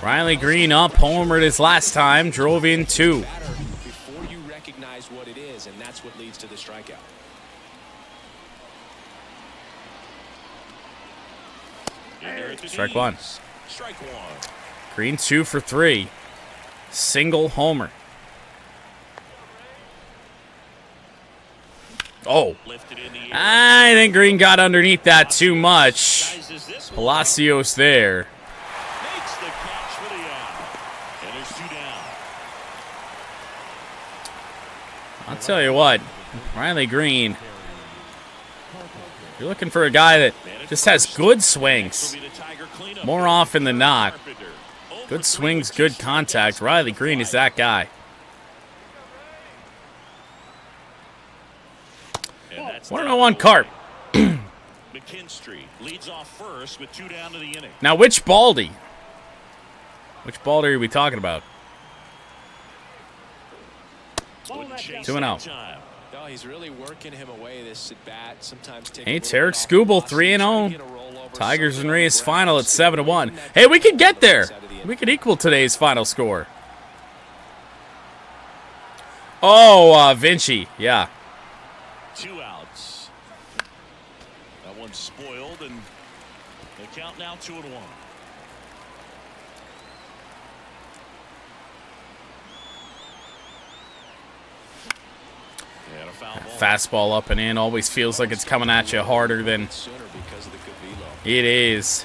Riley Green up, homered his last time, drove in 2. Before you recognize what it is, and that's what leads to the strikeout. Strike 1. Strike 1. Green 2 for 3. Single homer. Oh. I think Green got underneath that too much. Palacios there. Makes the catch for the out. And there's 2 down. I'll tell you what, Riley Green, you're looking for a guy that just has good swings more often than not. Good swings, good contact. Riley Green is that guy. 1-0 Carp. McKinstry leads off first with 2 down to the inning. Now, which Baldy? Which Baldy are we talking about? 2-0. No, he's really working him away this at bat. Sometimes hey, Tarek Skubal, 3-0. Tigers and Rays final at 7-1. Hey, we could get there. We could equal today's final score. Oh, Vinci, yeah. 2 outs. That one's spoiled, and the count now 2-1. And a foul ball. Fastball up and in always feels like it's coming at you harder than it is.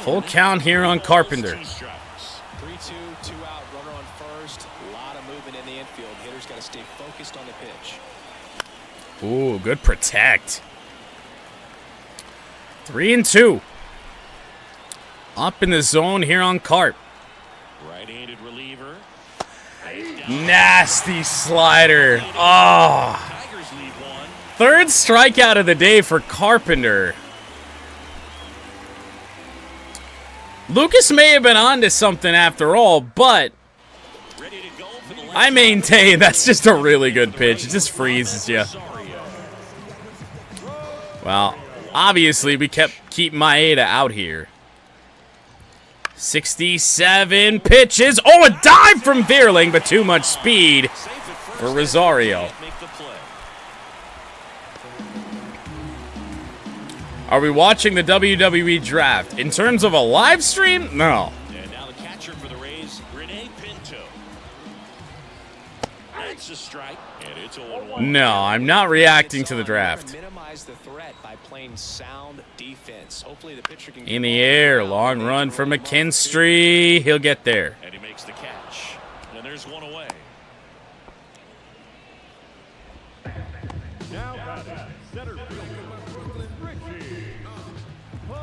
Full count here on Carpenter. 3-2, 2 out, runner on first. A lot of movement in the infield. Hitter's got to stay focused on the pitch. Ooh, good protect. 3-2. Up in the zone here on Carp. Right-handed reliever. Nasty slider. Oh. Tigers lead 1. Third strikeout of the day for Carpenter. Lucas may have been onto something after all, but I maintain that's just a really good pitch. It just freezes you. Well, obviously we keep Maeda out here. 67 pitches. Oh, a dive from Vierling, but too much speed for Rosario. Are we watching the WWE draft? In terms of a live stream? No. And now the catcher for the Rays, Rene Pinto. That's a strike, and it's a 1-1. No, I'm not reacting to the draft. Minimize the threat by playing sound defense. Hopefully the pitcher can In the air, long run for McKinstry. He'll get there. And he makes the catch. And there's 1 away. Now batting, center fielder,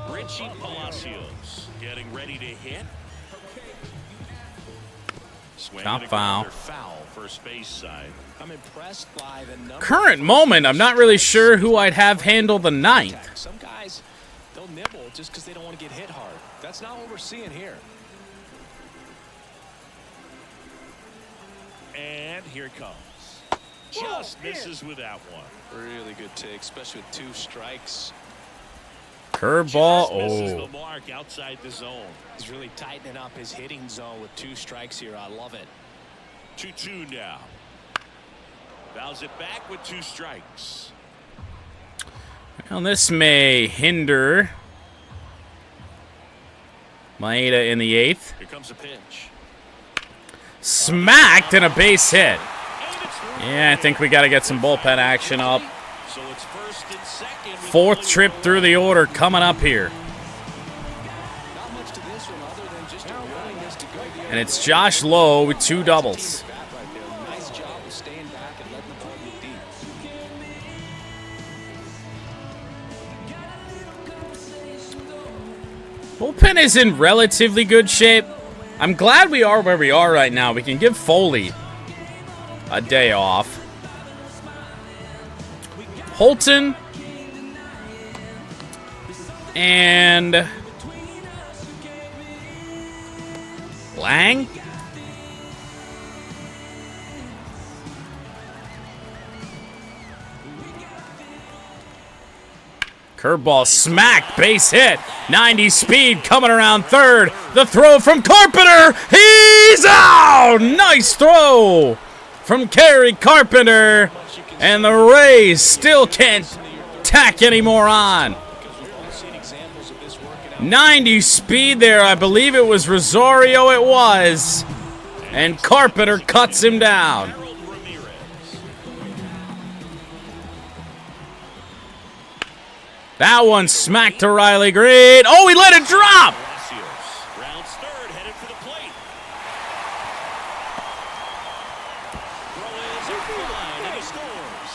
Richie Palacios getting ready to hit. Top foul. Foul first base side. I'm impressed by the number. Current moment, I'm not really sure who I'd have handle the ninth. Some guys, they'll nibble just because they don't want to get hit hard. That's not what we're seeing here. And here it comes. Just misses with that one. Really good take, especially with 2 strikes. Curveball. Misses Oh. the mark outside the zone. He's really tightening up his hitting zone with 2 strikes here. I love it. 2-2 now. Fouls it back with 2 strikes. Well, this may hinder Maeda in the 8th. Here comes a pitch. Smacked and a base hit. Yeah, I think we got to get some bullpen action up. So it's first and second. 4th trip through the order coming up here. Not much to this one other than just a willingness to go the And it's Josh Lowe with 2 doubles. Nice job of staying back and letting the ball get deep. Bullpen is in relatively good shape. I'm glad we are where we are right now. We can give Foley a day off. Holton and Lang. Curveball smacked, base hit. 90 speed coming around third. The throw from Carpenter. He's out! Nice throw from Kerry Carpenter. And the Rays still can't tack any more on. 90 speed there. I believe it was Rosario. It was. And Carpenter cuts him down. That one smacked to Riley Green. Oh, he let it drop. Rounds third, headed for the plate. Throw is off the line, and he scores.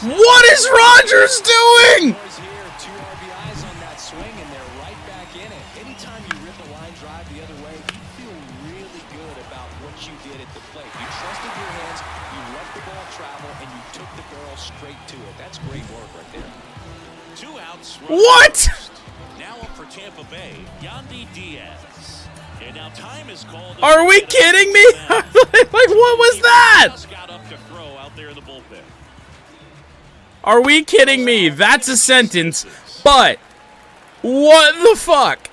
What is Rogers doing? Here, 2 RBIs on that swing, and they're right back in it. Anytime you rip a line drive the other way, you feel really good about what you did at the plate. You trusted your hands, you let the ball travel, and you took the barrel straight to it. That's great work right there. 2 outs. What? Now up for Tampa Bay, Yandy Diaz. And now time is called. Are we kidding me? Like, what was that? Just got up to throw out there in the bullpen. Are we kidding me? That's a sentence, but what the fuck?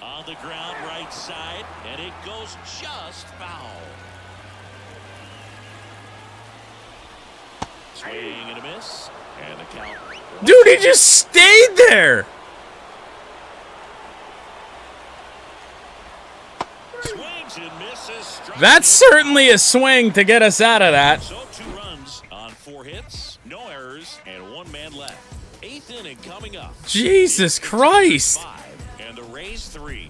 On the ground, right side, and it goes just foul. Swing and a miss, and the count. Dude, he just stayed there. Swings and misses. Strike. That's certainly a swing to get us out of that. So 2 runs on 4 hits, no errors, and 1 man left. 8th inning coming up. Jesus Christ. 5, and the Rays 3.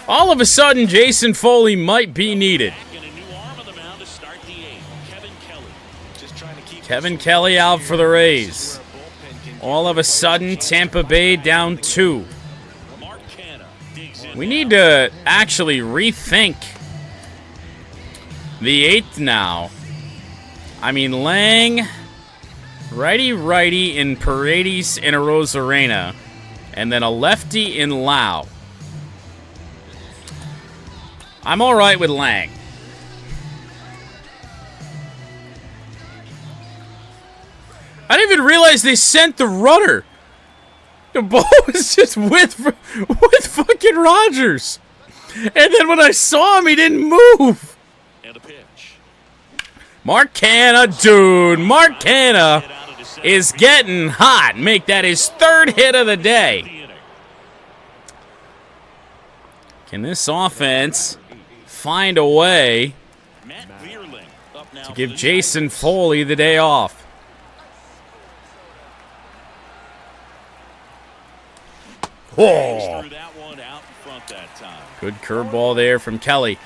All of a sudden, Jason Foley might be needed. Back and a new arm on the mound to start the 8th. Kevin Kelly. Just trying to keep Kevin Kelly out for the Rays. All of a sudden, Tampa Bay down 2. Mark Canha digs in. We need to actually rethink the 8th now. I mean, Lang, righty in Paredes and Arozarena, and then a lefty in Lau. I'm all right with Lang. I didn't even realize they sent the runner. The ball was just with fucking Rogers. And then when I saw him, he didn't move. And a pitch. Mark Canha, dude. Mark Canha is getting hot. Make that his 3rd hit of the day. Can this offense find a way to give Jason Foley the day off? Oh. Good curveball there from Kelly.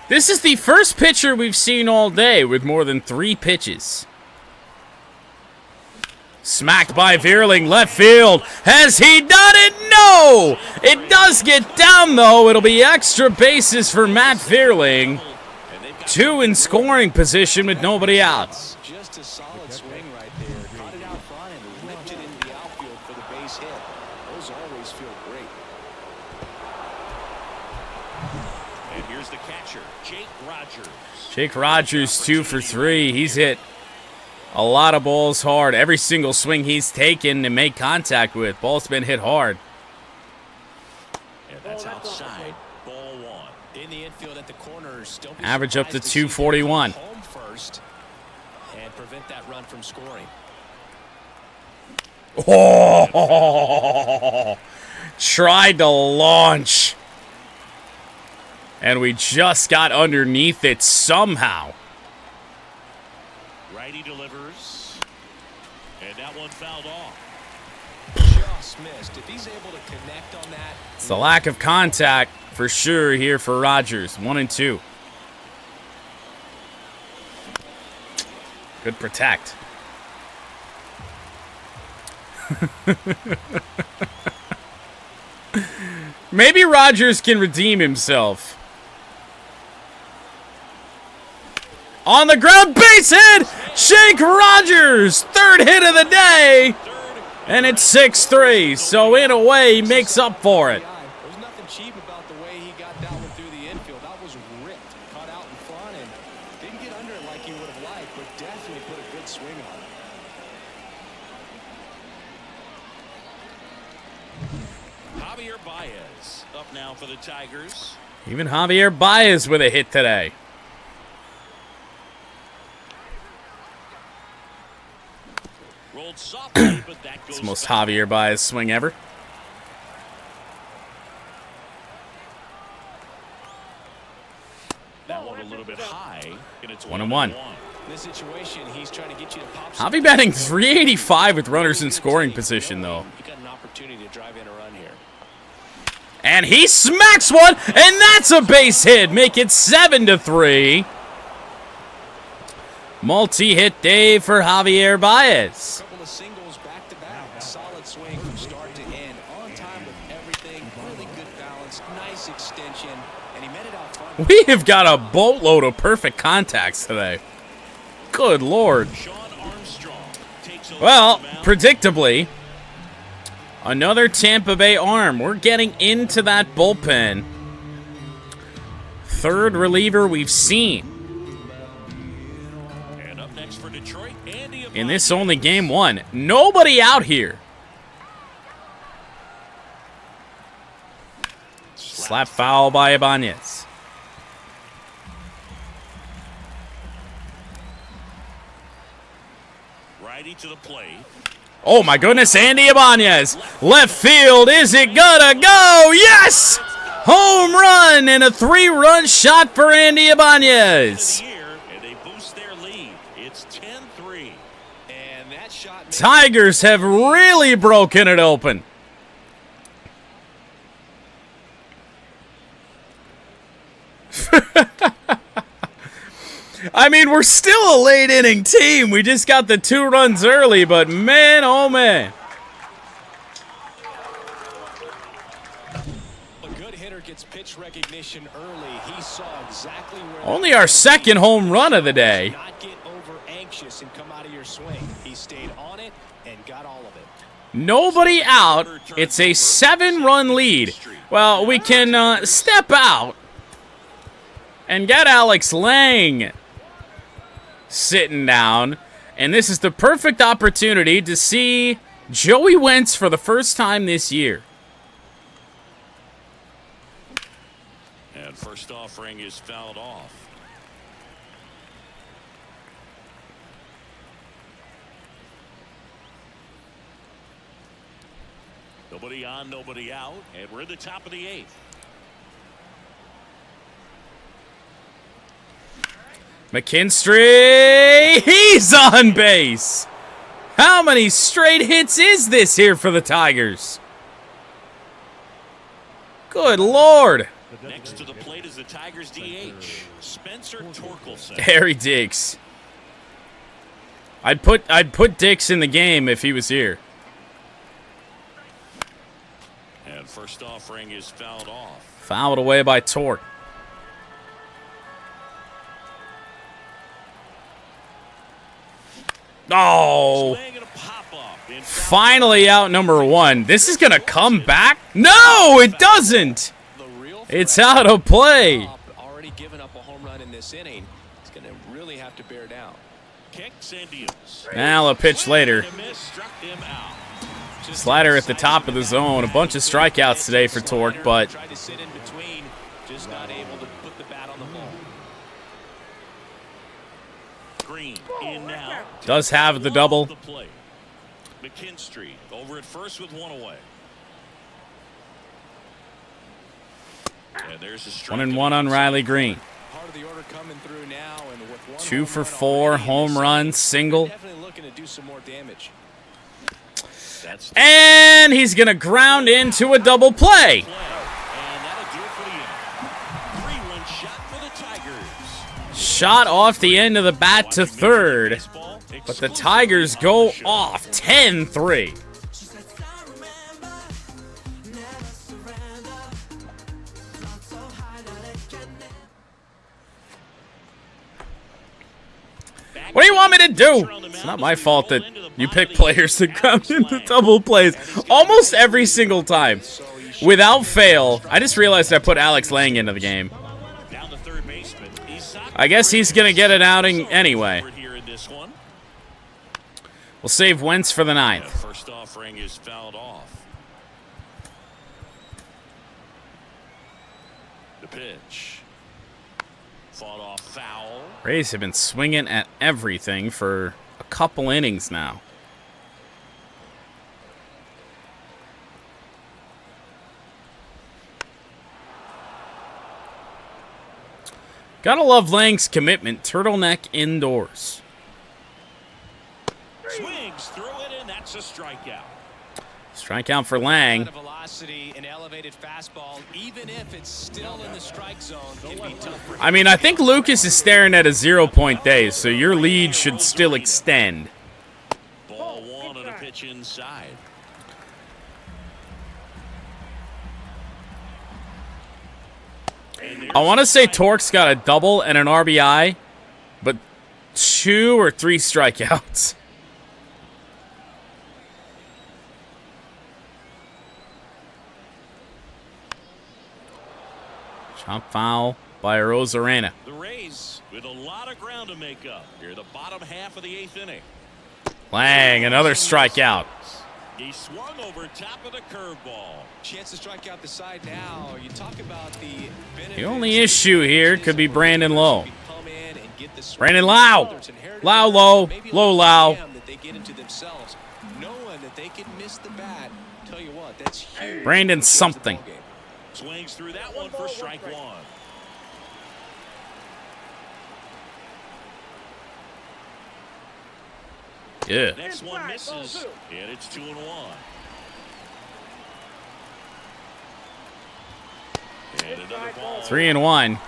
This is the first pitcher we've seen all day with more than 3 pitches. Smacked by Vierling, left field. Has he done it? No! It does get down, though. It'll be extra bases for Matt Vierling. 2 in scoring position with nobody out. Just a solid swing right there. Caught it out front and whipped it into the outfield for the base hit. Those always feel great. And here's the catcher, Jake Rogers. Jake Rogers 2 for 3. He's hit a lot of balls hard. Every single swing he's taken and made contact with, ball's been hit hard. And that's outside. Ball 1. In the infield at the corners. Don't be Average up to surprised see them 241. come home first and prevent that run from scoring. Oh! Tried to launch. And we just got underneath it somehow. Righty delivers. And that one fouled off. Just missed. If he's able to connect on that. It's the lack of contact for sure here for Rogers. 1-2. Good protect. Maybe Rogers can redeem himself. On the ground, base hit! Jake Rogers, 3rd hit of the day! And it's 6-3, so in a way, he makes up for it. There's nothing cheap about the way he got that one through the infield. That was ripped, caught out in front, and didn't get under it like he would have liked, but definitely put a good swing on it. Javier Baez up now for the Tigers. Even Javier Baez with a hit today. Rolled softly, but that goes It's the most foul. Javier Baez swing ever. That one a little bit high, and it's 1-1. In this situation, he's trying to get you to pop. Javi batting 385 with runners in scoring position, though. You got an opportunity to drive in a run here. And he smacks one, and that's a base hit. Make it 7-3. Multi-hit day for Javier Baez. Couple of singles back to back. Solid swing from start to end. On time with everything. Really good balance. Nice extension. And he met it out front. We have got a boatload of perfect contacts today. Good Lord. Well, predictably, another Tampa Bay arm. We're getting into that bullpen. Third reliever we've seen. And up next for Detroit, Andy In this only game one. Nobody out here. Slap foul by Ibanez. Righty to the plate. Oh my goodness, Andy Ibanez. Left field, is it gonna go? Yes! Home run and a 3-run shot for Andy Ibanez. And they boost their lead. It's 10-3. And that shot. Tigers have really broken it open. I mean, we're still a late inning team. We just got the 2 runs early, but man, oh man. A good hitter gets pitch recognition early. He saw exactly where. Only our second home run of the day. Not get over anxious and come out of your swing. He stayed on it and got all of it. Nobody out. It's a 7-run lead. Well, we can step out and get Alex Lang sitting down. And this is the perfect opportunity to see Joey Wentz for the first time this year. And first offering is fouled off. Nobody on, nobody out, and we're at the top of the 8th. McKinstry, he's on base. How many straight hits is this here for the Tigers? Good Lord. Next to the plate is the Tigers DH, Spencer Torkelson. Harry Dix. I'd put Dix in the game if he was here. And first offering is fouled off. Fouled away by Torque. Oh, Swing and a pop-up in finally out number 1. This is going to come back? No, it doesn't. The real It's out of play. already given up a home run in this inning. He's going to really have to bear down. kicks and deals. Now a pitch later. And a miss struck him out. Slider at the top of the zone. A bunch of strikeouts today for Torque, but Tried to sit in between, just not able to put the bat on the ball. Green in now. does have the double. The play. McKinstry over at first with 1 away. And there's a strike. 1-1 on Riley Green. Part of the order coming through now, and with 1 2 for home run 4, already, home run, single. Definitely looking to do some more damage. That's And he's going to ground into a double play. play. And that'll do it for the inning. 3-run shot for the Tigers. Shot off the end of the bat to third. But the Tigers go off 10-3. What do you want me to do? It's not my fault that you pick players to come into double plays almost every single time. Without fail, I just realized I put Alex Lang into the game. Down the third baseman. I guess he's going to get an outing anyway. Over here in this one. We'll save Wentz for the The 9th. first offering is fouled off. The pitch. Fought off foul. Rays have been swinging at everything for a couple innings now. Gotta love Lang's commitment. Turtleneck indoors. Swings through it, and that's a strikeout. Strikeout for Lang. Velocity and elevated fastball, even if it's still in the strike zone, can be tough for him. I mean, I think Lucas is staring at a 0-point day, so your lead should still extend. Ball one and a pitch inside. I want to say Torque's got a double and an RBI, but 2 or 3 strikeouts. Chop foul by Rosarena. The Rays with a lot of ground to make up here, the bottom half of the 8th inning. Lang, another strikeout. He swung over top of the curveball. Chance to strike out the side now. You talk about the The only issue here could be Brandon Lowe. Brandon Lau. Lau, low. Low, Lau. That they get into themselves, knowing that they can miss the bat. Tell you what, that's huge. Brandon something. Swings through that one for strike one. Yeah. Next one misses, and it's 2-1. And another ball. 3-1.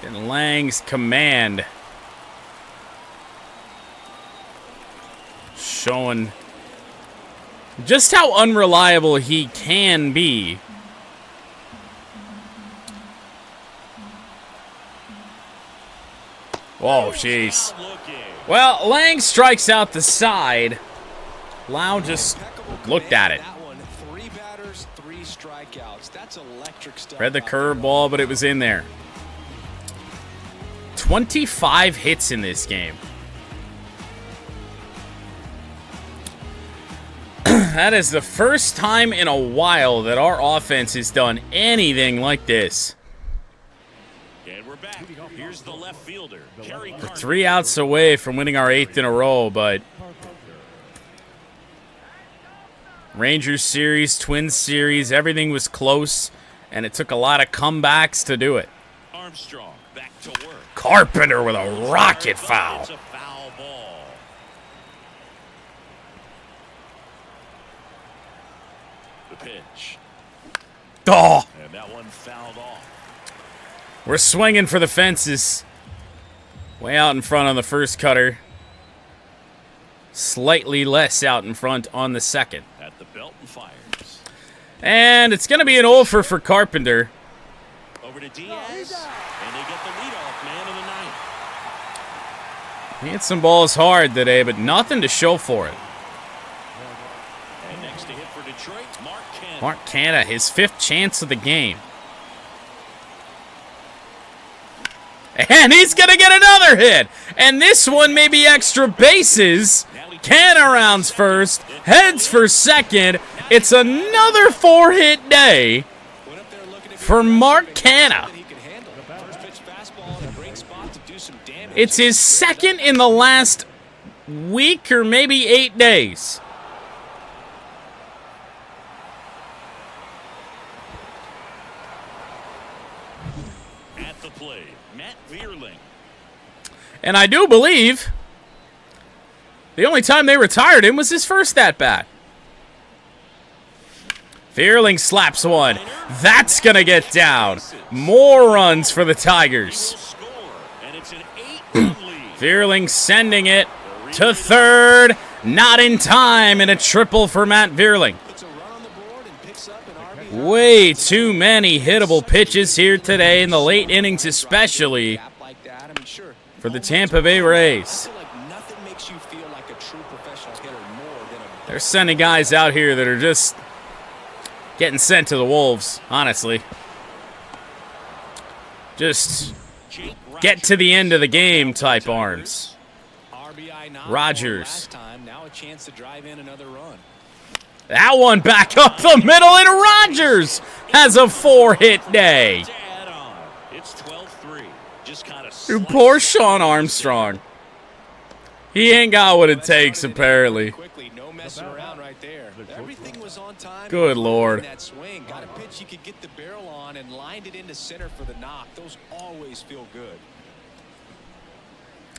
And Lang's command. Showing just how unreliable he can be. Whoa, jeez. Well, Lang strikes out the side. Lau just looked at it. That one, 3 batters, 3 strikeouts. That's electric stuff. Read the curveball, but it was in there. 25 hits in this game. That is the first time in a while that our offense has done anything like this. And we're back. Here's the left fielder. We're 3 outs away from winning our 8th in a row, but Rangers series, Twins series, everything was close, and it took a lot of comebacks to do it. Armstrong back to work. Carpenter with a rocket foul. It's a foul ball. The pitch. Oh, And that one fouled off. we're swinging for the fences. Way out in front on the first cutter. Slightly less out in front on the second. At the belt and fires. And it's going to be an over for Carpenter. Over to Diaz. And they get the leadoff man of the night. He hit some balls hard today, but nothing to show for it. And next to hit for Detroit, Mark Canha. Mark Canha, his 5th chance of the game. And he's going to get another hit. And this one may be extra bases. Canha rounds first, heads for second. It's another 4-hit day for Mark Canha. It's his 2nd in the last week or maybe 8 days. At the plate, Matt Vierling. And I do believe the only time they retired him was his first at-bat. Vierling slaps one. That's going to get down. More runs for the Tigers. Score, and it's an 8-run lead. Vierling sending it to third. Not in time, and a triple for Matt Vierling. Way too many hittable pitches here today in the late innings, especially for the Tampa Bay Rays. They're sending guys out here that are just getting sent to the Wolves, honestly. Just get to the end of the game type arms. Rogers. Now a chance to drive in another run. That one back up the middle, and Rogers has a 4-hit day. It's 12-3. Just kind of Poor Sean Armstrong. He ain't got what it takes, apparently. Quickly, no messing around right there. Everything was on time. Good Lord. That swing. Got a pitch you could get the barrel on and lined it into center for the knock. Those always feel good.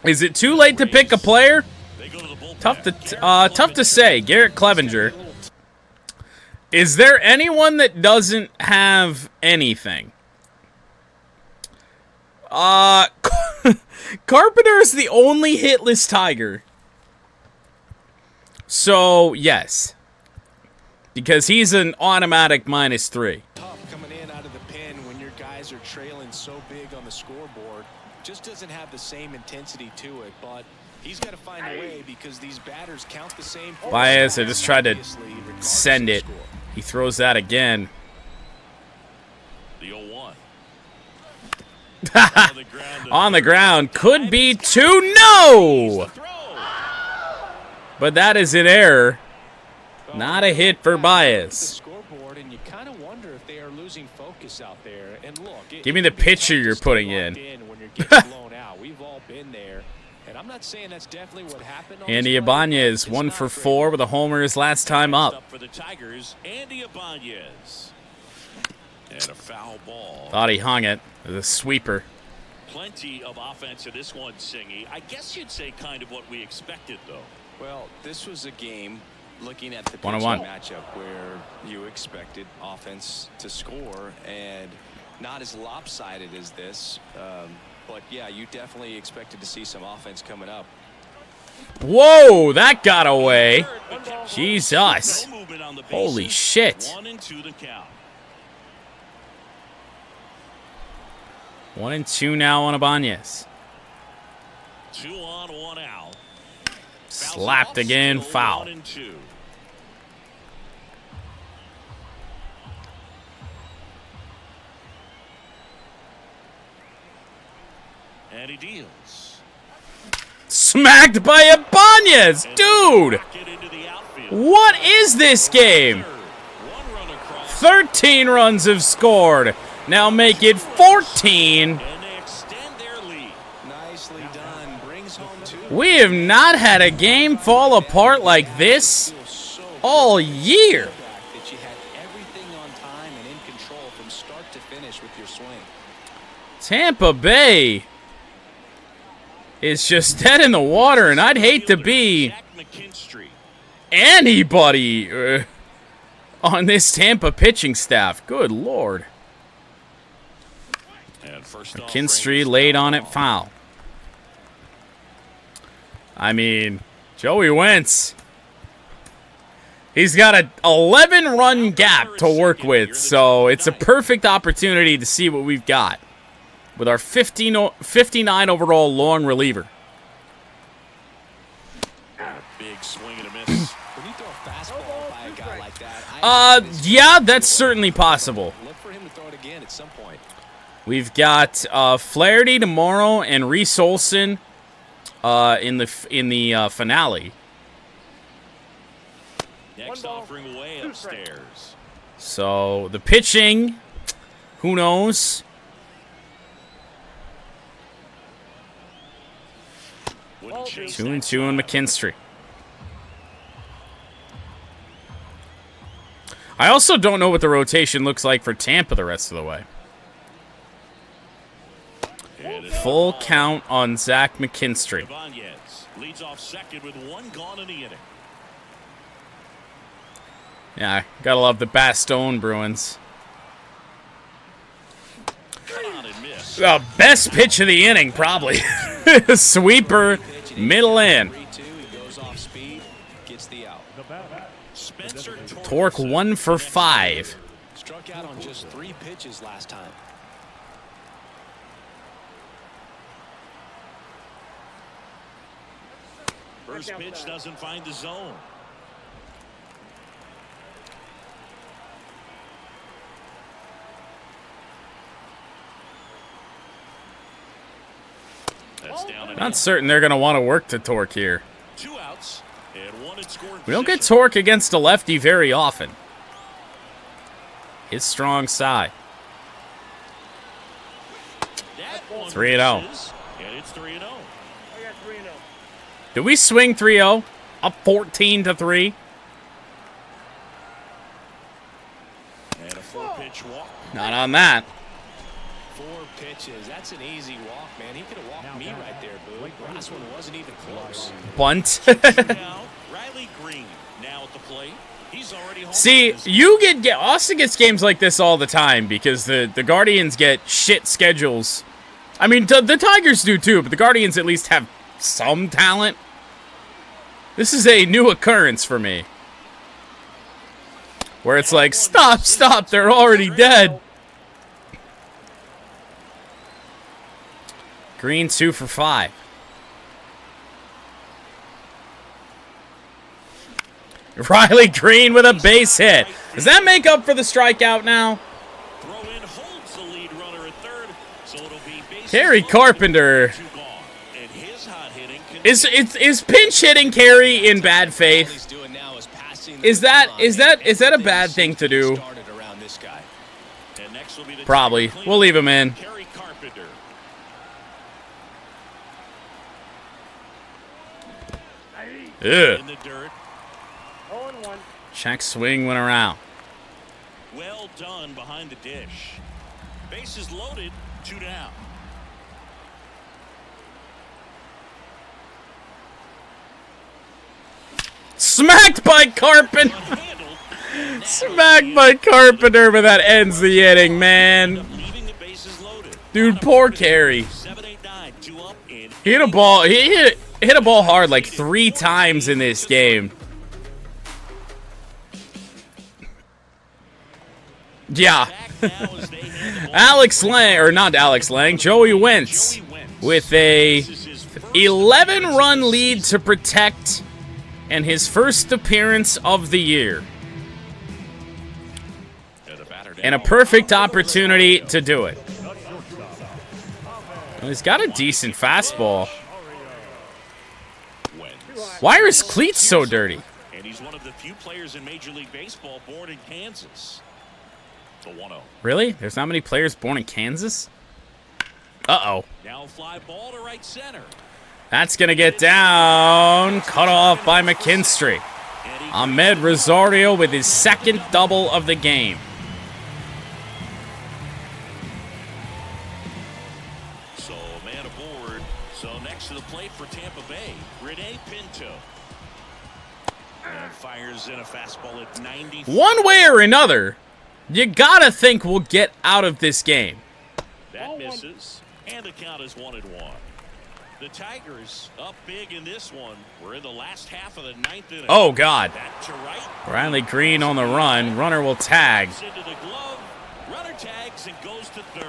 Is it too late to pick a player? Tough to say. Garrett Clevenger. Is there anyone that doesn't have anything? Carpenter is the only hitless Tiger. So, yes. Because he's an automatic -3. Tough coming in out of the pen when your guys are trailing so big on the scoreboard. Just doesn't have the same intensity to it, but he's got to find a way because these batters count the same. Baez, I just tried to send it. He throws that again. The 0-1. On the ground. Could be 2. No! But that is an error. Not a hit for Baez. Scoreboard, and you kind of wonder if they are losing focus out there. And look, give me the pitcher you're putting in. When you're getting blown out. We've all been there. And I'm not saying that's definitely what happened. Andy Ibanez, 1 for 4 with a homer his last time up. For the Tigers, Andy Ibanez. And a foul ball. Thought he hung it. It was a sweeper. Plenty of offense in this one, Singy. I guess you'd say kind of what we expected, though. Well, this was a game looking at the pitching 1-1 matchup where you expected offense to score and not as lopsided as this. But, yeah, you definitely expected to see some offense coming up. Whoa, that got away. Jesus. Holy shit. 1-2 the count. 1-2 now on Ibanez. 2 on, 1 out. Slapped again, foul. 1-2. And he deals. Smacked by Ibanez, dude. What is this game? 13 runs have scored. Now make it 14. And they extend their lead. Nicely done. Brings home 2. We have not had a game fall apart like this all year. That you had everything on time and in control from start to finish with your swing. Tampa Bay is just dead in the water, and I'd hate to be anybody on this Tampa pitching staff. Good Lord. McKinstry laid on it, foul. I mean, Joey Wentz, he's got an 11-run gap to work with, so it's a perfect opportunity to see what we've got with our 59 overall long reliever. Big swing and a miss. When you throw a fastball by a guy like that, yeah, that's certainly possible. look for him to throw it again at some point. We've got Flaherty tomorrow and Reese Olson in the finale. Next offering way upstairs. So the pitching, who knows? 2-2 on McKinstry. I also don't know what the rotation looks like for Tampa the rest of the way. Full count on Zach McKinstry. Ibanez leads off second with 1 gone in the inning. Yeah, gotta love the Bastogne Bruins. The best pitch of the inning, probably. Sweeper, middle in. Torque 1 for 5. Struck out on just 3 pitches last time. First pitch doesn't find the zone. That's down and Not certain they're going to want to work to Torque here. 2 outs and 1 in scoring We don't get position. Torque against a lefty very often. His strong side. That one 3-0. misses, and it's 3-0. Did we swing 3-0? Up 14-3? pitch walk. Not on that. 4 pitches. That's an easy walk, man. He could have walked me right there, boo. Last one wasn't even close. Bunt. Now, Riley Green now at the plate. He's already home. See, Austin gets games like this all the time because the Guardians get shit schedules. I mean, the Tigers do too, but the Guardians at least have some talent. This is a new occurrence for me. Where it's like, stop, they're already dead. Green 2 for 5. Riley Green with a base hit. Does that make up for the strikeout now? Throw in holds the lead runner at third, so it'll be Carey Carpenter. And his hot hitting Is pinch hitting Carey in bad faith? Is that a bad thing to do? Probably. We'll leave him in. Carey Carpenter. Ugh. In the dirt. Check swing went around. Well done behind the dish. Bases loaded, 2 down. Smacked by Carpenter. Smacked by Carpenter, but that ends the inning, man. Leaving the bases loaded. Dude, poor Carey. 7, 8, 9, 2 up and He hit a ball. He hit a ball hard like 3 times in this game. Yeah. Alex Lang, or not Alex Lang, Joey Wentz with a 11-run lead to protect and his first appearance of the year. And a perfect opportunity to do it. Well, he's got a decent fastball. Why are his cleats so dirty? And he's one of the few players in Major League Baseball born in Kansas. The 1-0. Really? There's not many players born in Kansas? Uh-oh. Now fly ball to right center. That's going to get down. Cut off by McKinstry. Ahmed Rosario with his second double of the game. So man aboard. So next to the plate for Tampa Bay, Rene Pinto. And fires in a fastball at 90. One way or another, you got to think we'll get out of this game. That misses, and the count is 1-1. The Tigers up big in this one. We're in the last half of the 9th inning. Oh, God. Back to right. Riley Green on the run. Runner will tag. Into the glove. Runner tags and goes to third.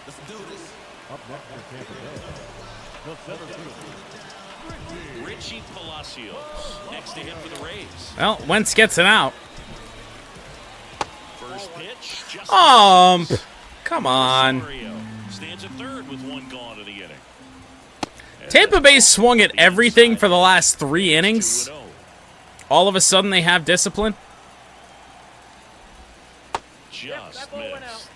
Let's do this. Up next for Tampa Bay, the center fielder, Richie Palacios next to him for the Rays. Well, Wentz gets it out. First pitch. Just Come on. stands at third with 1 gone in the inning. Tampa Bay swung at everything for the last 3 innings. 2-0. All of a sudden, they have discipline. Just missed.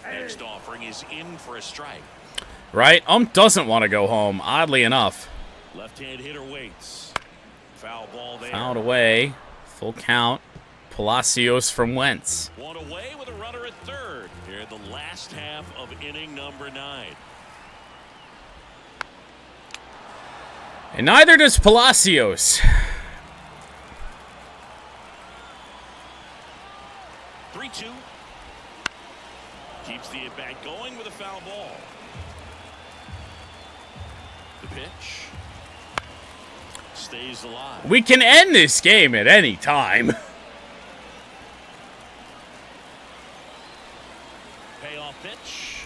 Next offering is in for a strike. Right? Doesn't want to go home, oddly enough. Left-hand hitter waits. Foul ball there. Fouled away. Full count. Palacios from Wentz. 1 away with a runner at third. Here in the last half of inning number 9. And neither does Palacios. 3-2. Keeps the at-bat going with a foul ball. The pitch. Stays alive. We can end this game at any time. Payoff pitch.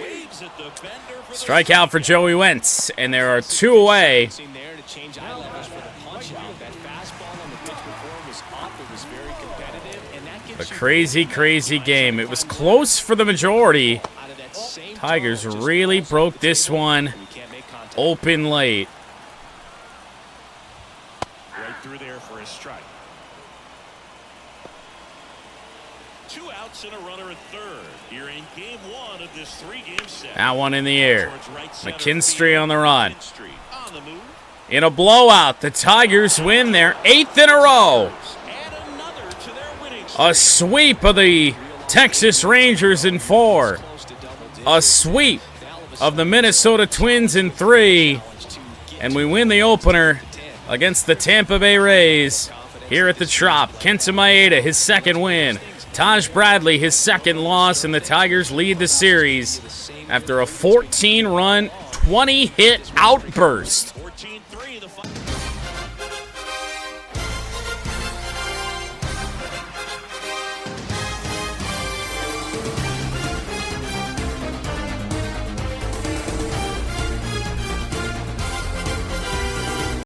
Waves at the bender for the Strikeout for Joey Wentz, and there are 2 away. There to change eye levels for the punch out. That fastball on the pitch before was up. It was very competitive, and that A gets you crazy, crazy game. It was close for the majority. out of that same Tigers zone, just really close broke to this the table, one and you can't make contact. open late. right through there for a strike. 2 outs and a runner at third. Here in game 1 of this 3-game set. That one in the air. Towards right center McKinstry field. on the run. McKinstry on the move. In a blowout, the Tigers win their 8th in a row. A sweep of the Texas Rangers in 4. A sweep of the Minnesota Twins in 3. And we win the opener against the Tampa Bay Rays here at the Trop. Kenta Maeda, his 2nd win. Taj Bradley, his 2nd loss, and the Tigers lead the series after a 14-run, 20-hit outburst